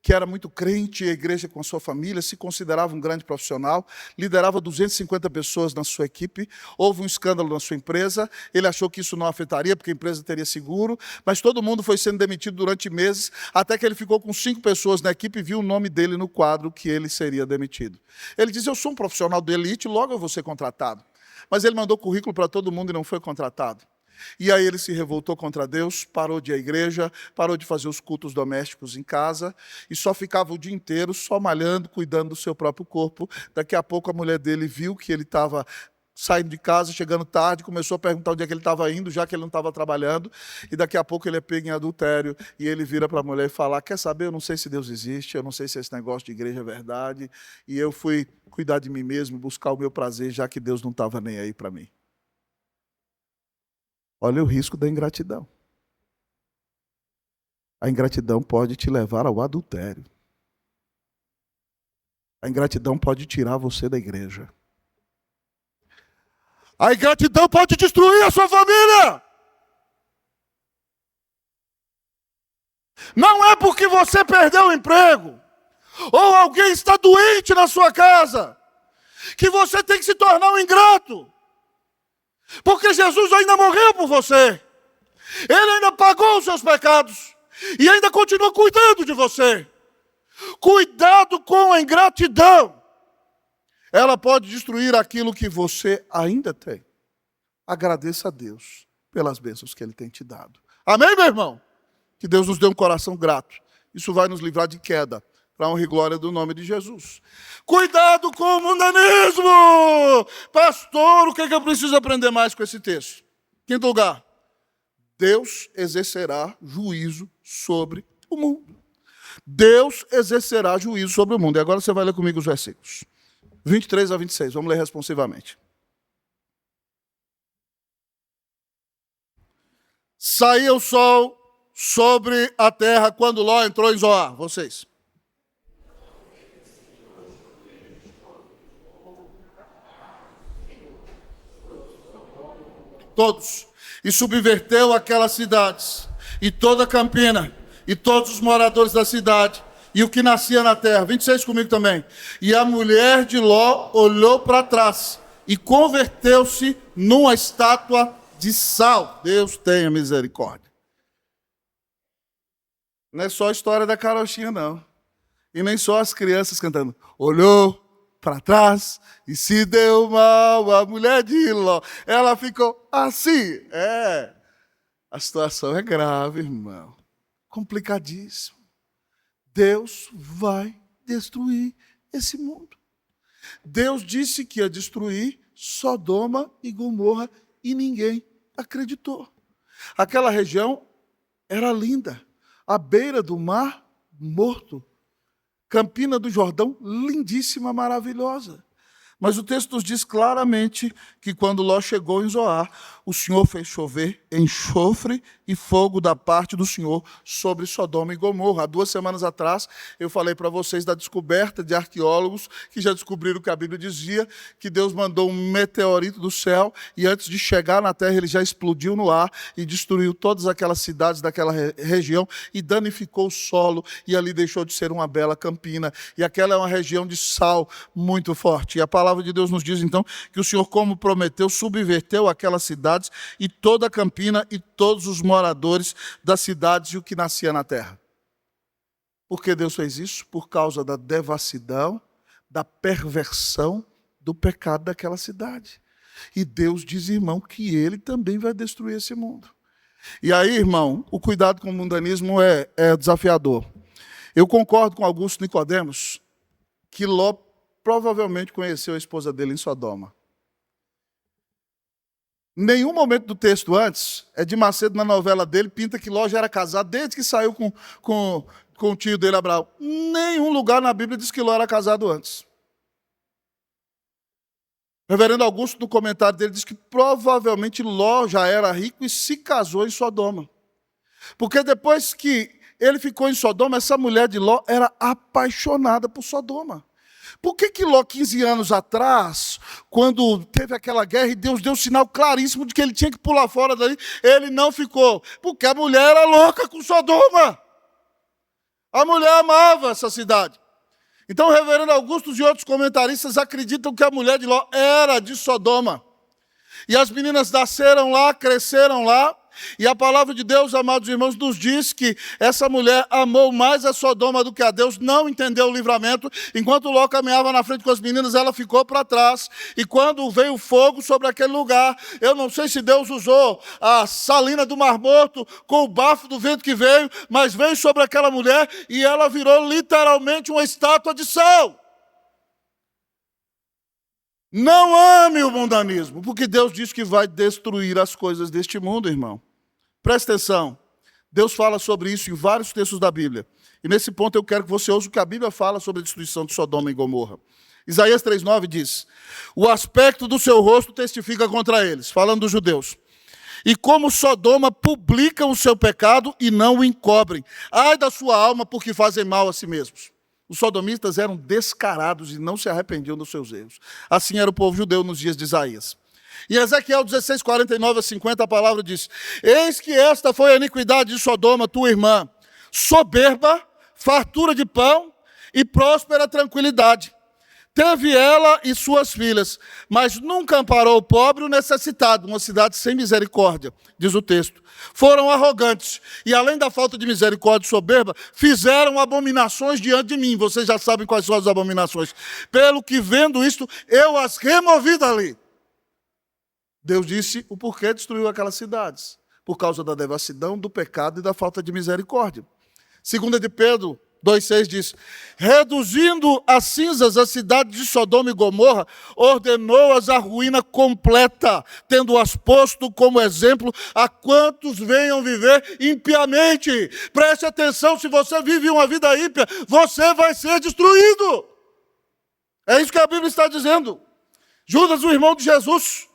que era muito crente, a igreja com a sua família, se considerava um grande profissional, liderava 250 pessoas na sua equipe, houve um escândalo na sua empresa, ele achou que isso não afetaria, porque a empresa teria seguro, mas todo mundo foi sendo demitido durante meses, até que ele ficou com 5 pessoas na equipe e viu o nome dele no quadro que ele seria demitido. Ele diz, eu sou um profissional de elite, logo eu vou ser contratado. Mas ele mandou currículo para todo mundo e não foi contratado. E aí ele se revoltou contra Deus, parou de ir à igreja, parou de fazer os cultos domésticos em casa e só ficava o dia inteiro só malhando, cuidando do seu próprio corpo. Daqui a pouco a mulher dele viu que ele estava saindo de casa, chegando tarde, começou a perguntar onde é que ele estava indo, já que ele não estava trabalhando, e daqui a pouco ele é pego em adultério, e ele vira para a mulher e fala, quer saber, eu não sei se Deus existe, eu não sei se esse negócio de igreja é verdade, e eu fui cuidar de mim mesmo, buscar o meu prazer, já que Deus não estava nem aí para mim. Olha o risco da ingratidão. A ingratidão pode te levar ao adultério. A ingratidão pode tirar você da igreja. A ingratidão pode destruir a sua família. Não é porque você perdeu o emprego, ou alguém está doente na sua casa, que você tem que se tornar um ingrato. Porque Jesus ainda morreu por você. Ele ainda pagou os seus pecados. E ainda continua cuidando de você. Cuidado com a ingratidão. Ela pode destruir aquilo que você ainda tem. Agradeça a Deus pelas bênçãos que Ele tem te dado. Amém, meu irmão? Que Deus nos dê um coração grato. Isso vai nos livrar de queda. Para a honra e glória do nome de Jesus. Cuidado com o mundanismo! Pastor, o que eu preciso aprender mais com esse texto? Quinto lugar, Deus exercerá juízo sobre o mundo. Deus exercerá juízo sobre o mundo. E agora você vai ler comigo os versículos 23 a 26. Vamos ler responsivamente. Saía o sol sobre a terra quando Ló entrou em Zoar. Vocês. Todos, e subverteu aquelas cidades, e toda a campina, e todos os moradores da cidade, e o que nascia na terra. 26 comigo também. E a mulher de Ló olhou para trás, e converteu-se numa estátua de sal. Deus tenha misericórdia. Não é só a história da carochinha, não. E nem só as crianças cantando. Olhou para trás e se deu mal a mulher de Ló. Ela ficou assim. A situação é grave, irmão. Complicadíssimo. Deus vai destruir esse mundo. Deus disse que ia destruir Sodoma e Gomorra e ninguém acreditou. Aquela região era linda. À beira do mar Morto. Campina do Jordão, lindíssima, maravilhosa. Mas o texto nos diz claramente que quando Ló chegou em Zoar, o Senhor fez chover enxofre e fogo da parte do Senhor sobre Sodoma e Gomorra. Há 2 semanas atrás, eu falei para vocês da descoberta de arqueólogos que já descobriram o que a Bíblia dizia, que Deus mandou um meteorito do céu e antes de chegar na terra, ele já explodiu no ar e destruiu todas aquelas cidades daquela região e danificou o solo e ali deixou de ser uma bela campina. E aquela é uma região de sal muito forte. E a palavra de Deus nos diz, então, que o Senhor, como prometeu, subverteu aquelas cidades e toda a campina e todos os moradores das cidades e o que nascia na terra. Por que Deus fez isso? Por causa da devassidão, da perversão, do pecado daquela cidade. E Deus diz, irmão, que Ele também vai destruir esse mundo. E aí, irmão, o cuidado com o mundanismo é desafiador. Eu concordo com Augusto Nicodemos que Ló provavelmente conheceu a esposa dele em Sodoma. Nenhum momento do texto antes, de Macedo na novela dele, pinta que Ló já era casado desde que saiu com o tio dele, Abraão. Nenhum lugar na Bíblia diz que Ló era casado antes. O reverendo Augusto, no comentário dele, diz que provavelmente Ló já era rico e se casou em Sodoma. Porque depois que ele ficou em Sodoma, essa mulher de Ló era apaixonada por Sodoma. Por que Ló, 15 anos atrás, quando teve aquela guerra e Deus deu um sinal claríssimo de que ele tinha que pular fora dali, ele não ficou? Porque a mulher era louca com Sodoma. A mulher amava essa cidade. Então o reverendo Augusto e outros comentaristas acreditam que a mulher de Ló era de Sodoma. E as meninas nasceram lá, cresceram lá. E a palavra de Deus, amados irmãos, nos diz que essa mulher amou mais a Sodoma do que a Deus, não entendeu o livramento. Enquanto Ló caminhava na frente com as meninas, ela ficou para trás. E quando veio fogo sobre aquele lugar, eu não sei se Deus usou a salina do Mar Morto com o bafo do vento que veio, mas veio sobre aquela mulher e ela virou literalmente uma estátua de sal. Não ame o mundanismo, porque Deus diz que vai destruir as coisas deste mundo, irmão. Presta atenção. Deus fala sobre isso em vários textos da Bíblia. E nesse ponto eu quero que você ouça o que a Bíblia fala sobre a destruição de Sodoma e Gomorra. Isaías 3,9 diz: o aspecto do seu rosto testifica contra eles, falando dos judeus. E como Sodoma publicam o seu pecado e não o encobrem. Ai da sua alma, porque fazem mal a si mesmos. Os sodomistas eram descarados e não se arrependiam dos seus erros. Assim era o povo judeu nos dias de Isaías. Em Ezequiel 16, 49 a 50, a palavra diz: eis que esta foi a iniquidade de Sodoma, tua irmã, soberba, fartura de pão e próspera tranquilidade. Teve ela e suas filhas, mas nunca amparou o pobre e o necessitado, uma cidade sem misericórdia, diz o texto. Foram arrogantes e, além da falta de misericórdia e soberba, fizeram abominações diante de mim. Vocês já sabem quais são as abominações. Pelo que, vendo isto, eu as removi dali. Deus disse o porquê destruiu aquelas cidades. Por causa da devassidão, do pecado e da falta de misericórdia. 2 de Pedro 2,6 diz: reduzindo a cinzas a cidade de Sodoma e Gomorra, ordenou-as à ruína completa, tendo-as posto como exemplo a quantos venham viver impiamente. Preste atenção, se você vive uma vida ímpia, você vai ser destruído. É isso que a Bíblia está dizendo. Judas, o irmão de Jesus,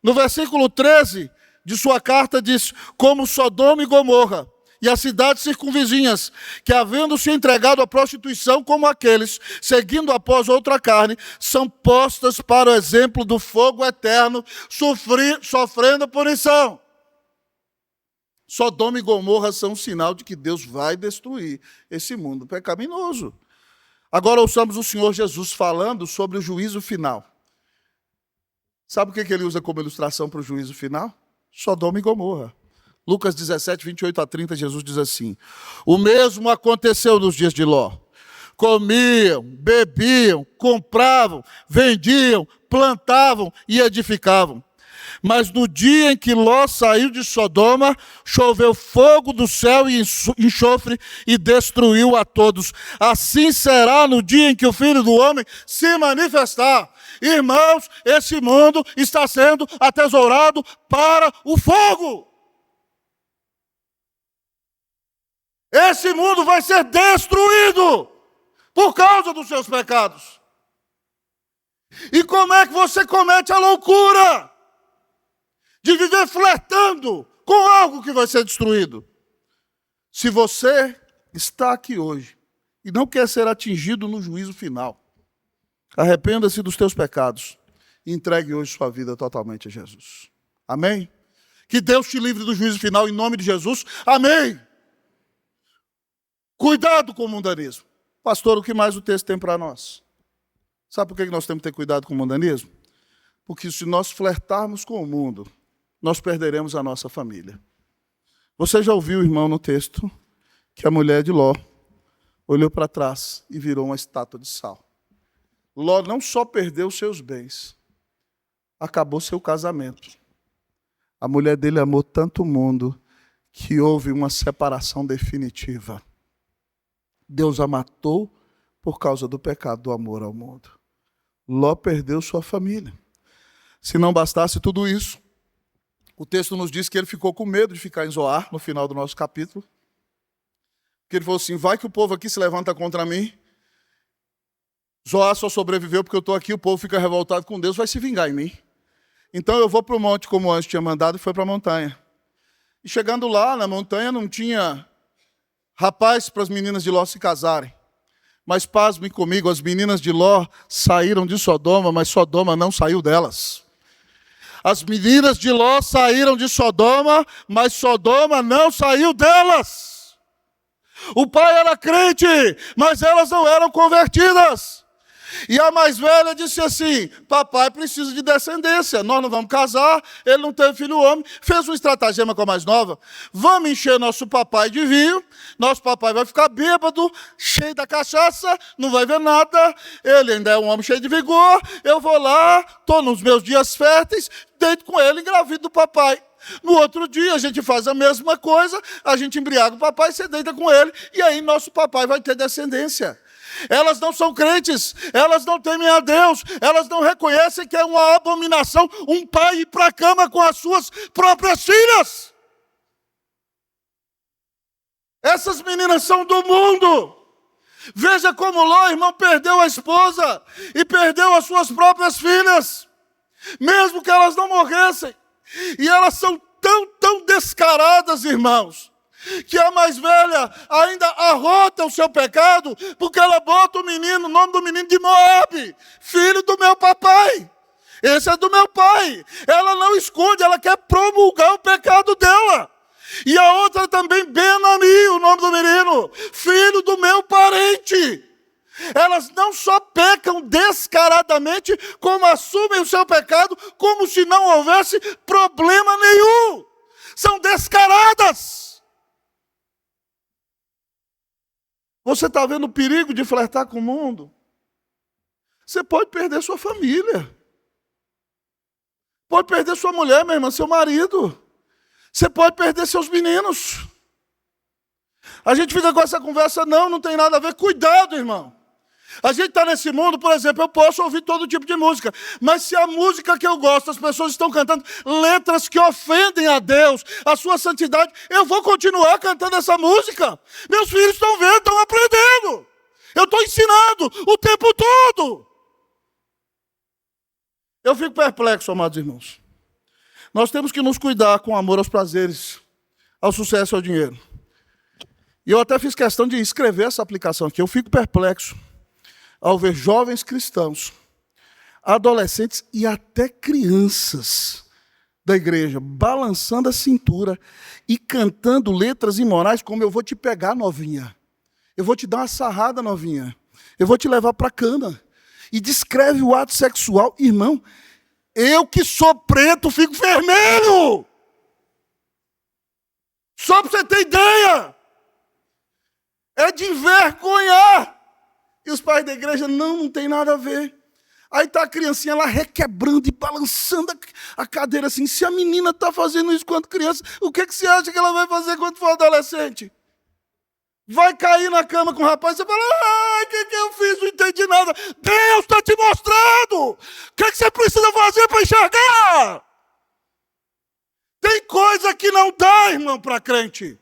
no versículo 13 de sua carta, diz: como Sodoma e Gomorra, e as cidades circunvizinhas, que havendo se entregado à prostituição como aqueles, seguindo após outra carne, são postas para o exemplo do fogo eterno, sofrendo punição. Sodoma e Gomorra são um sinal de que Deus vai destruir esse mundo pecaminoso. Agora ouçamos o Senhor Jesus falando sobre o juízo final. Sabe o que ele usa como ilustração para o juízo final? Sodoma e Gomorra. Lucas 17, 28 a 30, Jesus diz assim: o mesmo aconteceu nos dias de Ló. Comiam, bebiam, compravam, vendiam, plantavam e edificavam. Mas no dia em que Ló saiu de Sodoma, choveu fogo do céu e enxofre e destruiu a todos. Assim será no dia em que o Filho do Homem se manifestar. Irmãos, esse mundo está sendo atesourado para o fogo. Esse mundo vai ser destruído por causa dos seus pecados. E como é que você comete a loucura de viver flertando com algo que vai ser destruído? Se você está aqui hoje e não quer ser atingido no juízo final, arrependa-se dos teus pecados e entregue hoje sua vida totalmente a Jesus. Amém? Que Deus te livre do juízo final em nome de Jesus. Amém? Cuidado com o mundanismo. Pastor, o que mais o texto tem para nós? Sabe por que nós temos que ter cuidado com o mundanismo? Porque se nós flertarmos com o mundo, nós perderemos a nossa família. Você já ouviu, irmão, no texto, que a mulher de Ló olhou para trás e virou uma estátua de sal. Ló não só perdeu seus bens, acabou seu casamento. A mulher dele amou tanto o mundo que houve uma separação definitiva. Deus a matou por causa do pecado do amor ao mundo. Ló perdeu sua família. Se não bastasse tudo isso, o texto nos diz que ele ficou com medo de ficar em Zoar, no final do nosso capítulo. Porque ele falou assim, vai que o povo aqui se levanta contra mim. Zoar só sobreviveu porque eu estou aqui, o povo fica revoltado com Deus, vai se vingar em mim. Então eu vou para o monte como o anjo tinha mandado e foi para a montanha. E chegando lá, na montanha, não tinha rapaz para as meninas de Ló se casarem. Mas pasmem comigo, as meninas de Ló saíram de Sodoma, mas Sodoma não saiu delas. As meninas de Ló saíram de Sodoma, mas Sodoma não saiu delas. O pai era crente, mas elas não eram convertidas. E a mais velha disse assim, papai precisa de descendência, nós não vamos casar, ele não teve filho homem, fez um estratagema com a mais nova, vamos encher nosso papai de vinho, nosso papai vai ficar bêbado, cheio da cachaça, não vai ver nada, ele ainda é um homem cheio de vigor, eu vou lá, estou nos meus dias férteis, deito com ele, engravido do papai. No outro dia a gente faz a mesma coisa, a gente embriaga o papai, você deita com ele, e aí nosso papai vai ter descendência. Elas não são crentes, elas não temem a Deus, elas não reconhecem que é uma abominação um pai ir para a cama com as suas próprias filhas. Essas meninas são do mundo. Veja como Ló, irmão, perdeu a esposa e perdeu as suas próprias filhas, mesmo que elas não morressem. E elas são tão descaradas, irmãos, que a mais velha ainda arrota o seu pecado, porque ela bota o nome do menino de Moabe, filho do meu papai. Esse é do meu pai. Ela não esconde, ela quer promulgar o pecado dela. E a outra também, Ben-Ami, o nome do menino, filho do meu parente. Elas não só pecam descaradamente, como assumem o seu pecado, como se não houvesse problema nenhum. São descaradas. Você está vendo o perigo de flertar com o mundo? Você pode perder sua família. Pode perder sua mulher, minha irmã, seu marido. Você pode perder seus meninos. A gente fica com essa conversa, não tem nada a ver. Cuidado, irmão. A gente está nesse mundo, por exemplo, eu posso ouvir todo tipo de música, mas se a música que eu gosto, as pessoas estão cantando letras que ofendem a Deus, a sua santidade, eu vou continuar cantando essa música. Meus filhos estão vendo, estão aprendendo. Eu estou ensinando o tempo todo. Eu fico perplexo, amados irmãos. Nós temos que nos cuidar com amor aos prazeres, ao sucesso e ao dinheiro. E eu até fiz questão de escrever essa aplicação aqui. Eu fico perplexo ao ver jovens cristãos, adolescentes e até crianças da igreja balançando a cintura e cantando letras imorais como eu vou te pegar, novinha. Eu vou te dar uma sarrada, novinha. Eu vou te levar para a cama. E descreve o ato sexual. Irmão, eu que sou preto fico vermelho. Só para você ter ideia. É de envergonhar. E os pais da igreja, não tem nada a ver. Aí está a criancinha lá requebrando e balançando a cadeira assim. Se a menina está fazendo isso quando criança, o que você acha que ela vai fazer quando for adolescente? Vai cair na cama com o rapaz, você fala, o que eu fiz? Não entendi nada. Deus está te mostrando. O que você precisa fazer para enxergar? Tem coisa que não dá, irmão, para crente.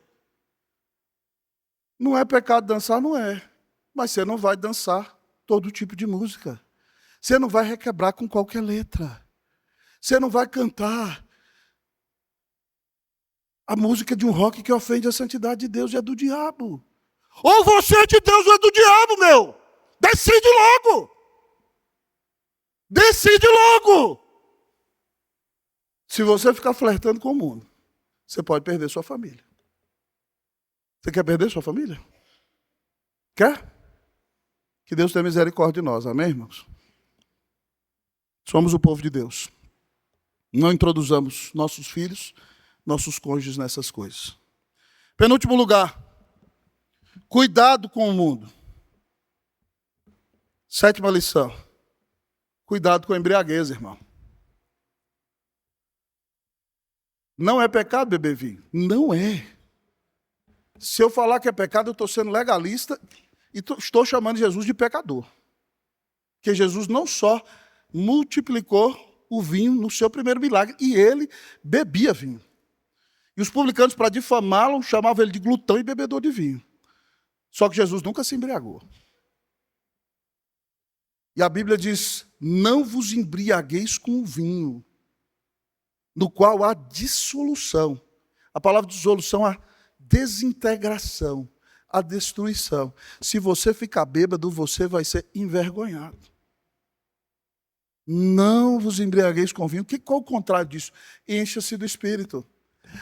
Não é pecado dançar? Não é. Mas você não vai dançar todo tipo de música. Você não vai requebrar com qualquer letra. Você não vai cantar a música de um rock que ofende a santidade de Deus e é do diabo. Ou você é de Deus ou é do diabo, meu. Decide logo. Decide logo. Se você ficar flertando com o mundo, você pode perder sua família. Você quer perder sua família? Quer? Que Deus tenha misericórdia de nós, amém, irmãos? Somos o povo de Deus. Não introduzamos nossos filhos, nossos cônjuges nessas coisas. Penúltimo lugar, cuidado com o mundo. 7ª lição, cuidado com a embriaguez, irmão. Não é pecado beber vinho? Não é. Se eu falar que é pecado, eu estou sendo legalista e estou chamando Jesus de pecador. Porque Jesus não só multiplicou o vinho no seu primeiro milagre, e ele bebia vinho. E os publicanos, para difamá-lo, chamavam ele de glutão e bebedor de vinho. Só que Jesus nunca se embriagou. E a Bíblia diz, não vos embriagueis com o vinho, no qual há dissolução. A palavra dissolução é desintegração, a destruição. Se você ficar bêbado, você vai ser envergonhado. Não vos embriagueis com vinho. Qual é o contrário disso? Encha-se do Espírito.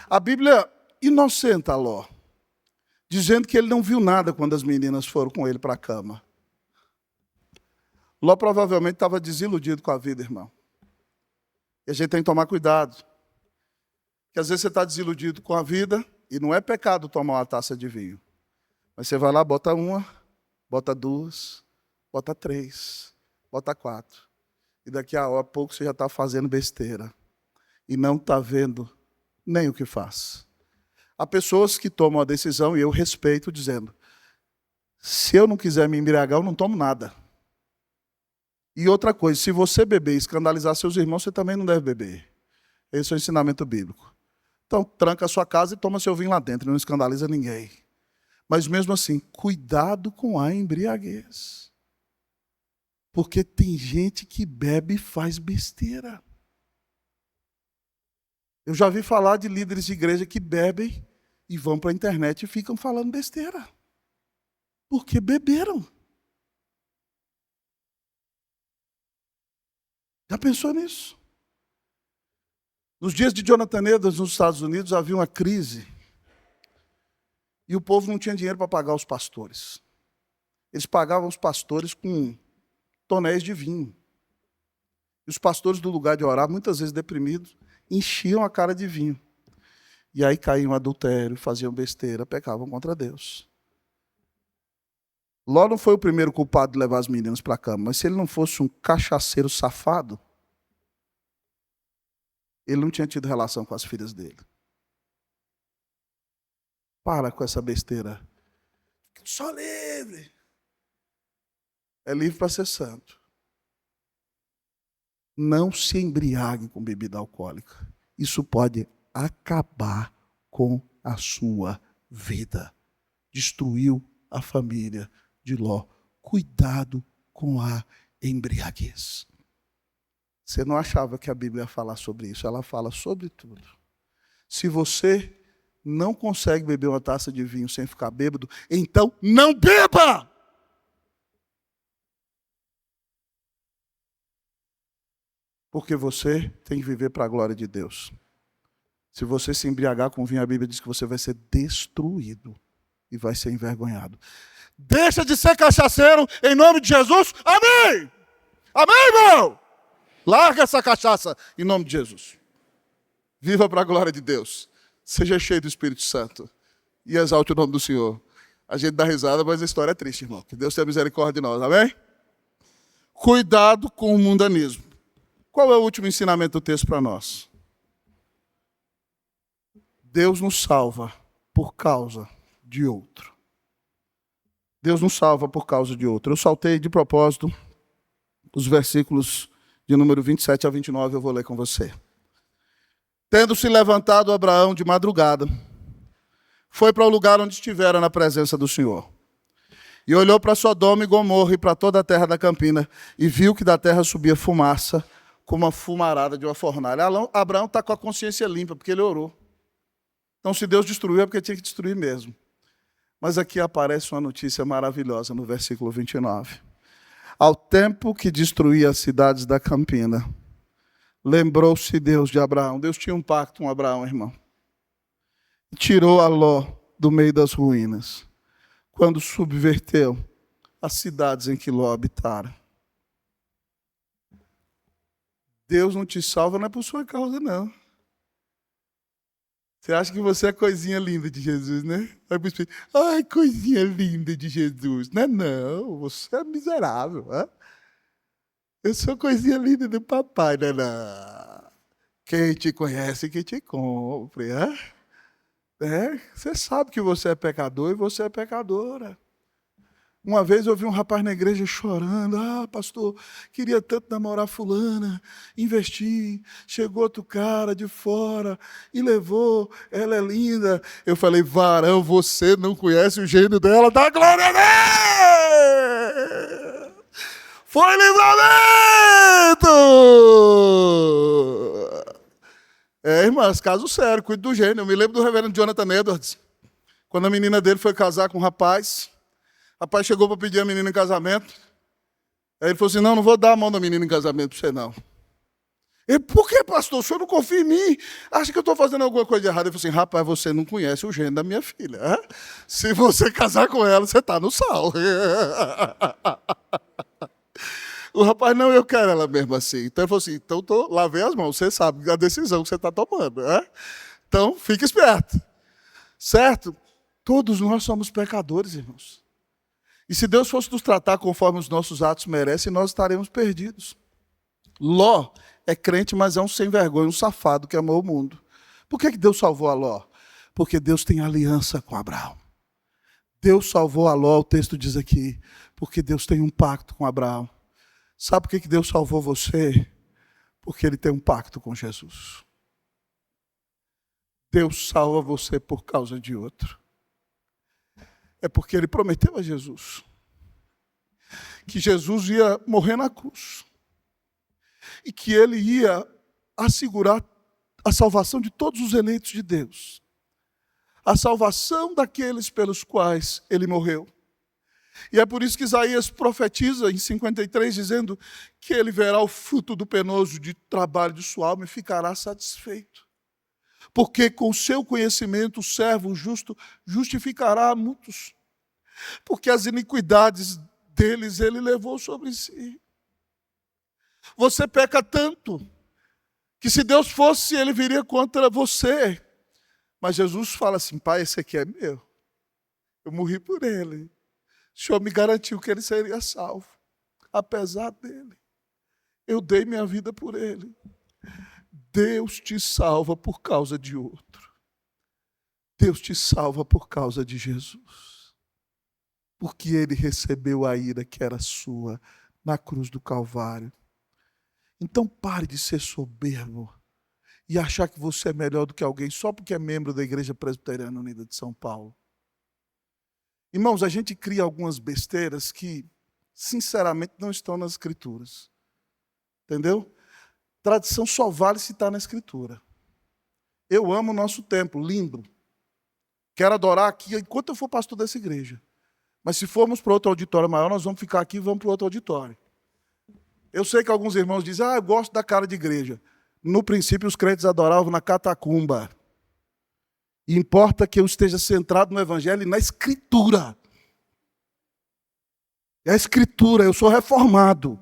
A Bíblia inocenta Ló, dizendo que ele não viu nada quando as meninas foram com ele para a cama. Ló provavelmente estava desiludido com a vida, irmão. E a gente tem que tomar cuidado. Porque às vezes você está desiludido com a vida e não é pecado tomar uma taça de vinho. Mas você vai lá, bota 1, bota 2, bota 3, bota 4. E daqui a pouco você já está fazendo besteira. E não está vendo nem o que faz. Há pessoas que tomam a decisão, e eu respeito, dizendo, se eu não quiser me embriagar, eu não tomo nada. E outra coisa, se você beber e escandalizar seus irmãos, você também não deve beber. Esse é o ensinamento bíblico. Então, tranca a sua casa e toma seu vinho lá dentro, não escandaliza ninguém. Mas mesmo assim, cuidado com a embriaguez. Porque tem gente que bebe e faz besteira. Eu já vi falar de líderes de igreja que bebem e vão para a internet e ficam falando besteira. Porque beberam. Já pensou nisso? Nos dias de Jonathan Edwards, nos Estados Unidos, havia uma crise. E o povo não tinha dinheiro para pagar os pastores. Eles pagavam os pastores com tonéis de vinho. E os pastores do lugar de orar, muitas vezes deprimidos, enchiam a cara de vinho. E aí caíam no adultério, faziam besteira, pecavam contra Deus. Ló não foi o primeiro culpado de levar as meninas para a cama, mas se ele não fosse um cachaceiro safado, ele não tinha tido relação com as filhas dele. Para com essa besteira. Só livre. É livre para ser santo. Não se embriague com bebida alcoólica. Isso pode acabar com a sua vida. Destruiu a família de Ló. Cuidado com a embriaguez. Você não achava que a Bíblia ia falar sobre isso. Ela fala sobre tudo. Se você não consegue beber uma taça de vinho sem ficar bêbado, então não beba! Porque você tem que viver para a glória de Deus. Se você se embriagar com vinho, a Bíblia diz que você vai ser destruído e vai ser envergonhado. Deixa de ser cachaceiro em nome de Jesus. Amém! Amém, irmão? Larga essa cachaça em nome de Jesus. Viva para a glória de Deus. Seja cheio do Espírito Santo. E exalte o nome do Senhor. A gente dá risada, mas a história é triste, irmão. Que Deus tenha misericórdia de nós. Amém? Cuidado com o mundanismo. Qual é o último ensinamento do texto para nós? Deus nos salva por causa de outro. Deus nos salva por causa de outro. Eu saltei de propósito os versículos de número 27 a 29, eu vou ler com você. Tendo se levantado Abraão de madrugada, foi para o lugar onde estivera na presença do Senhor. E olhou para Sodoma e Gomorra e para toda a terra da campina, e viu que da terra subia fumaça, como a fumarada de uma fornalha. Abraão está com a consciência limpa, porque ele orou. Então, se Deus destruiu, é porque tinha que destruir mesmo. Mas aqui aparece uma notícia maravilhosa no versículo 29. Ao tempo que destruía as cidades da campina, lembrou-se Deus de Abraão. Deus tinha um pacto com Abraão, irmão. Tirou a Ló do meio das ruínas, quando subverteu as cidades em que Ló habitara. Deus não te salva, não é por sua causa, não. Você acha que você é coisinha linda de Jesus, né? Ai, coisinha linda de Jesus. Não é não, você é miserável. Hein? Eu sou coisinha linda do papai, não é não. Quem te conhece, quem te compre. Hein? Você sabe que você é pecador e você é pecadora. Uma vez eu vi um rapaz na igreja chorando. Ah, pastor, queria tanto namorar fulana, investi. Chegou outro cara de fora e levou. Ela é linda. Eu falei, varão, você não conhece o gênio dela. Dá glória a Deus! Foi livramento! Irmãs, caso sério, cuide do gênio. Eu me lembro do reverendo Jonathan Edwards, quando a menina dele foi casar com um rapaz. O rapaz chegou para pedir a menina em casamento. Aí ele falou assim, não vou dar a mão da menina em casamento para você, não. Ele, por que, pastor? O senhor não confia em mim? Acha que eu estou fazendo alguma coisa de errada? Ele falou assim, rapaz, você não conhece o gênio da minha filha. Hein? Se você casar com ela, você está no sal. O rapaz, não, eu quero ela mesmo assim. Então ele falou assim, então lavei as mãos, você sabe a decisão que você está tomando. Hein? Então, fique esperto. Certo? Todos nós somos pecadores, irmãos. E se Deus fosse nos tratar conforme os nossos atos merecem, nós estaremos perdidos. Ló é crente, mas é um sem vergonha, um safado que amou o mundo. Por que Deus salvou a Ló? Porque Deus tem aliança com Abraão. Deus salvou a Ló, o texto diz aqui, porque Deus tem um pacto com Abraão. Sabe por que Deus salvou você? Porque Ele tem um pacto com Jesus. Deus salva você por causa de outro. É porque Ele prometeu a Jesus que Jesus ia morrer na cruz e que Ele ia assegurar a salvação de todos os eleitos de Deus, a salvação daqueles pelos quais Ele morreu. E é por isso que Isaías profetiza em 53, dizendo que Ele verá o fruto do penoso de trabalho de sua alma e ficará satisfeito. Porque com o seu conhecimento o servo justo justificará a muitos. Porque as iniquidades deles Ele levou sobre si. Você peca tanto que se Deus fosse, Ele viria contra você. Mas Jesus fala assim, pai, esse aqui é meu. Eu morri por ele. O Senhor me garantiu que ele seria salvo. Apesar dele. Eu dei minha vida por ele. Deus te salva por causa de outro. Deus te salva por causa de Jesus. Porque ele recebeu a ira que era sua na cruz do Calvário. Então pare de ser soberbo e achar que você é melhor do que alguém só porque é membro da Igreja Presbiteriana Unida de São Paulo. Irmãos, a gente cria algumas besteiras que, sinceramente, não estão nas Escrituras. Entendeu? Tradição só vale se está na Escritura. Eu amo o nosso templo, lindo. Quero adorar aqui enquanto eu for pastor dessa igreja. Mas se formos para outro auditório maior, nós vamos ficar aqui e vamos para outro auditório. Eu sei que alguns irmãos dizem, eu gosto da cara de igreja. No princípio, os crentes adoravam na catacumba. E importa que eu esteja centrado no Evangelho e na Escritura. É a Escritura, eu sou reformado.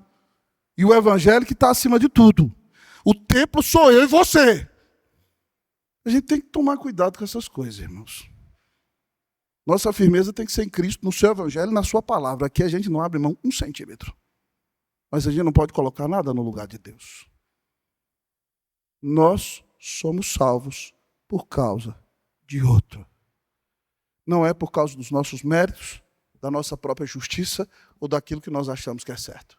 E o Evangelho que está acima de tudo. O templo sou eu e você. A gente tem que tomar cuidado com essas coisas, irmãos. Nossa firmeza tem que ser em Cristo, no seu Evangelho e na sua palavra. Aqui a gente não abre mão 1 centímetro. Mas a gente não pode colocar nada no lugar de Deus. Nós somos salvos por causa de outro. Não é por causa dos nossos méritos, da nossa própria justiça ou daquilo que nós achamos que é certo.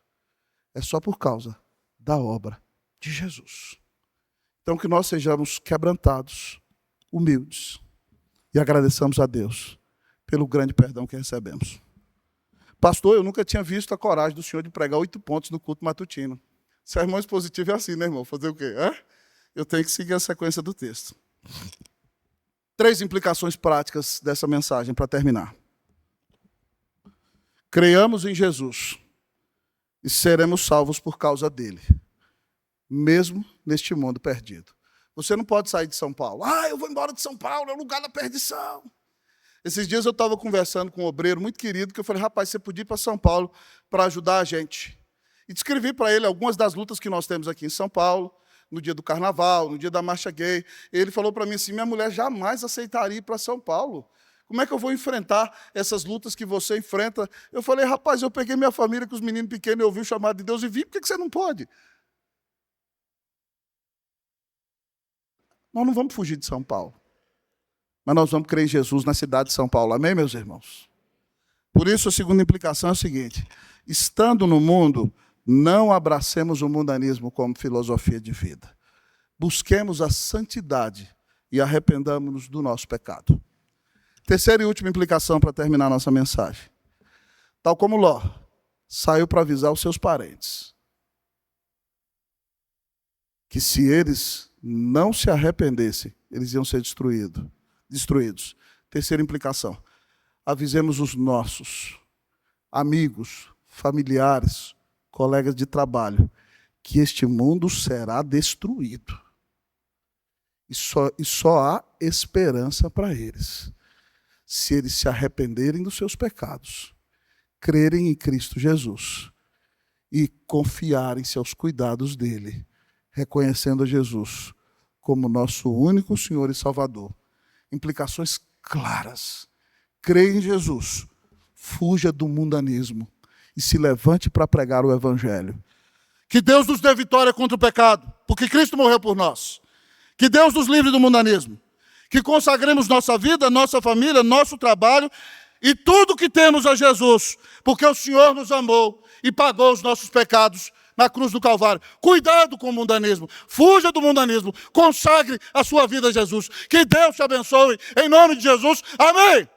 É só por causa da obra de Jesus. Então que nós sejamos quebrantados, humildes e agradeçamos a Deus pelo grande perdão que recebemos. Pastor, eu nunca tinha visto a coragem do senhor de pregar 8 pontos no culto matutino. Sermão expositivo é assim, né, irmão? Fazer o quê? Eu tenho que seguir a sequência do texto. 3 implicações práticas dessa mensagem para terminar. Creiamos em Jesus e seremos salvos por causa dele, mesmo neste mundo perdido. Você não pode sair de São Paulo. Eu vou embora de São Paulo, é o lugar da perdição. Esses dias eu estava conversando com um obreiro muito querido, que eu falei, rapaz, você podia ir para São Paulo para ajudar a gente. E descrevi para ele algumas das lutas que nós temos aqui em São Paulo, no dia do carnaval, no dia da marcha gay. Ele falou para mim assim, minha mulher jamais aceitaria ir para São Paulo. Como é que eu vou enfrentar essas lutas que você enfrenta? Eu falei, rapaz, eu peguei minha família com os meninos pequenos, eu ouvi o chamado de Deus e vi, por que você não pode? Nós não vamos fugir de São Paulo. Mas nós vamos crer em Jesus na cidade de São Paulo. Amém, meus irmãos? Por isso, a segunda implicação é a seguinte. Estando no mundo, não abracemos o mundanismo como filosofia de vida. Busquemos a santidade e arrependamos-nos do nosso pecado. Terceira e última implicação para terminar nossa mensagem. Tal como Ló, saiu para avisar os seus parentes que se eles não se arrependessem, eles iam ser destruídos. Terceira implicação. Avisemos os nossos amigos, familiares, colegas de trabalho, que este mundo será destruído. E só há esperança para eles. Se eles se arrependerem dos seus pecados, crerem em Cristo Jesus e confiarem-se aos cuidados dele, reconhecendo a Jesus como nosso único Senhor e Salvador. Implicações claras. Creia em Jesus, fuja do mundanismo e se levante para pregar o Evangelho. Que Deus nos dê vitória contra o pecado, porque Cristo morreu por nós. Que Deus nos livre do mundanismo. Que consagremos nossa vida, nossa família, nosso trabalho e tudo que temos a Jesus, porque o Senhor nos amou e pagou os nossos pecados na cruz do Calvário. Cuidado com o mundanismo. Fuja do mundanismo. Consagre a sua vida a Jesus. Que Deus te abençoe. Em nome de Jesus. Amém.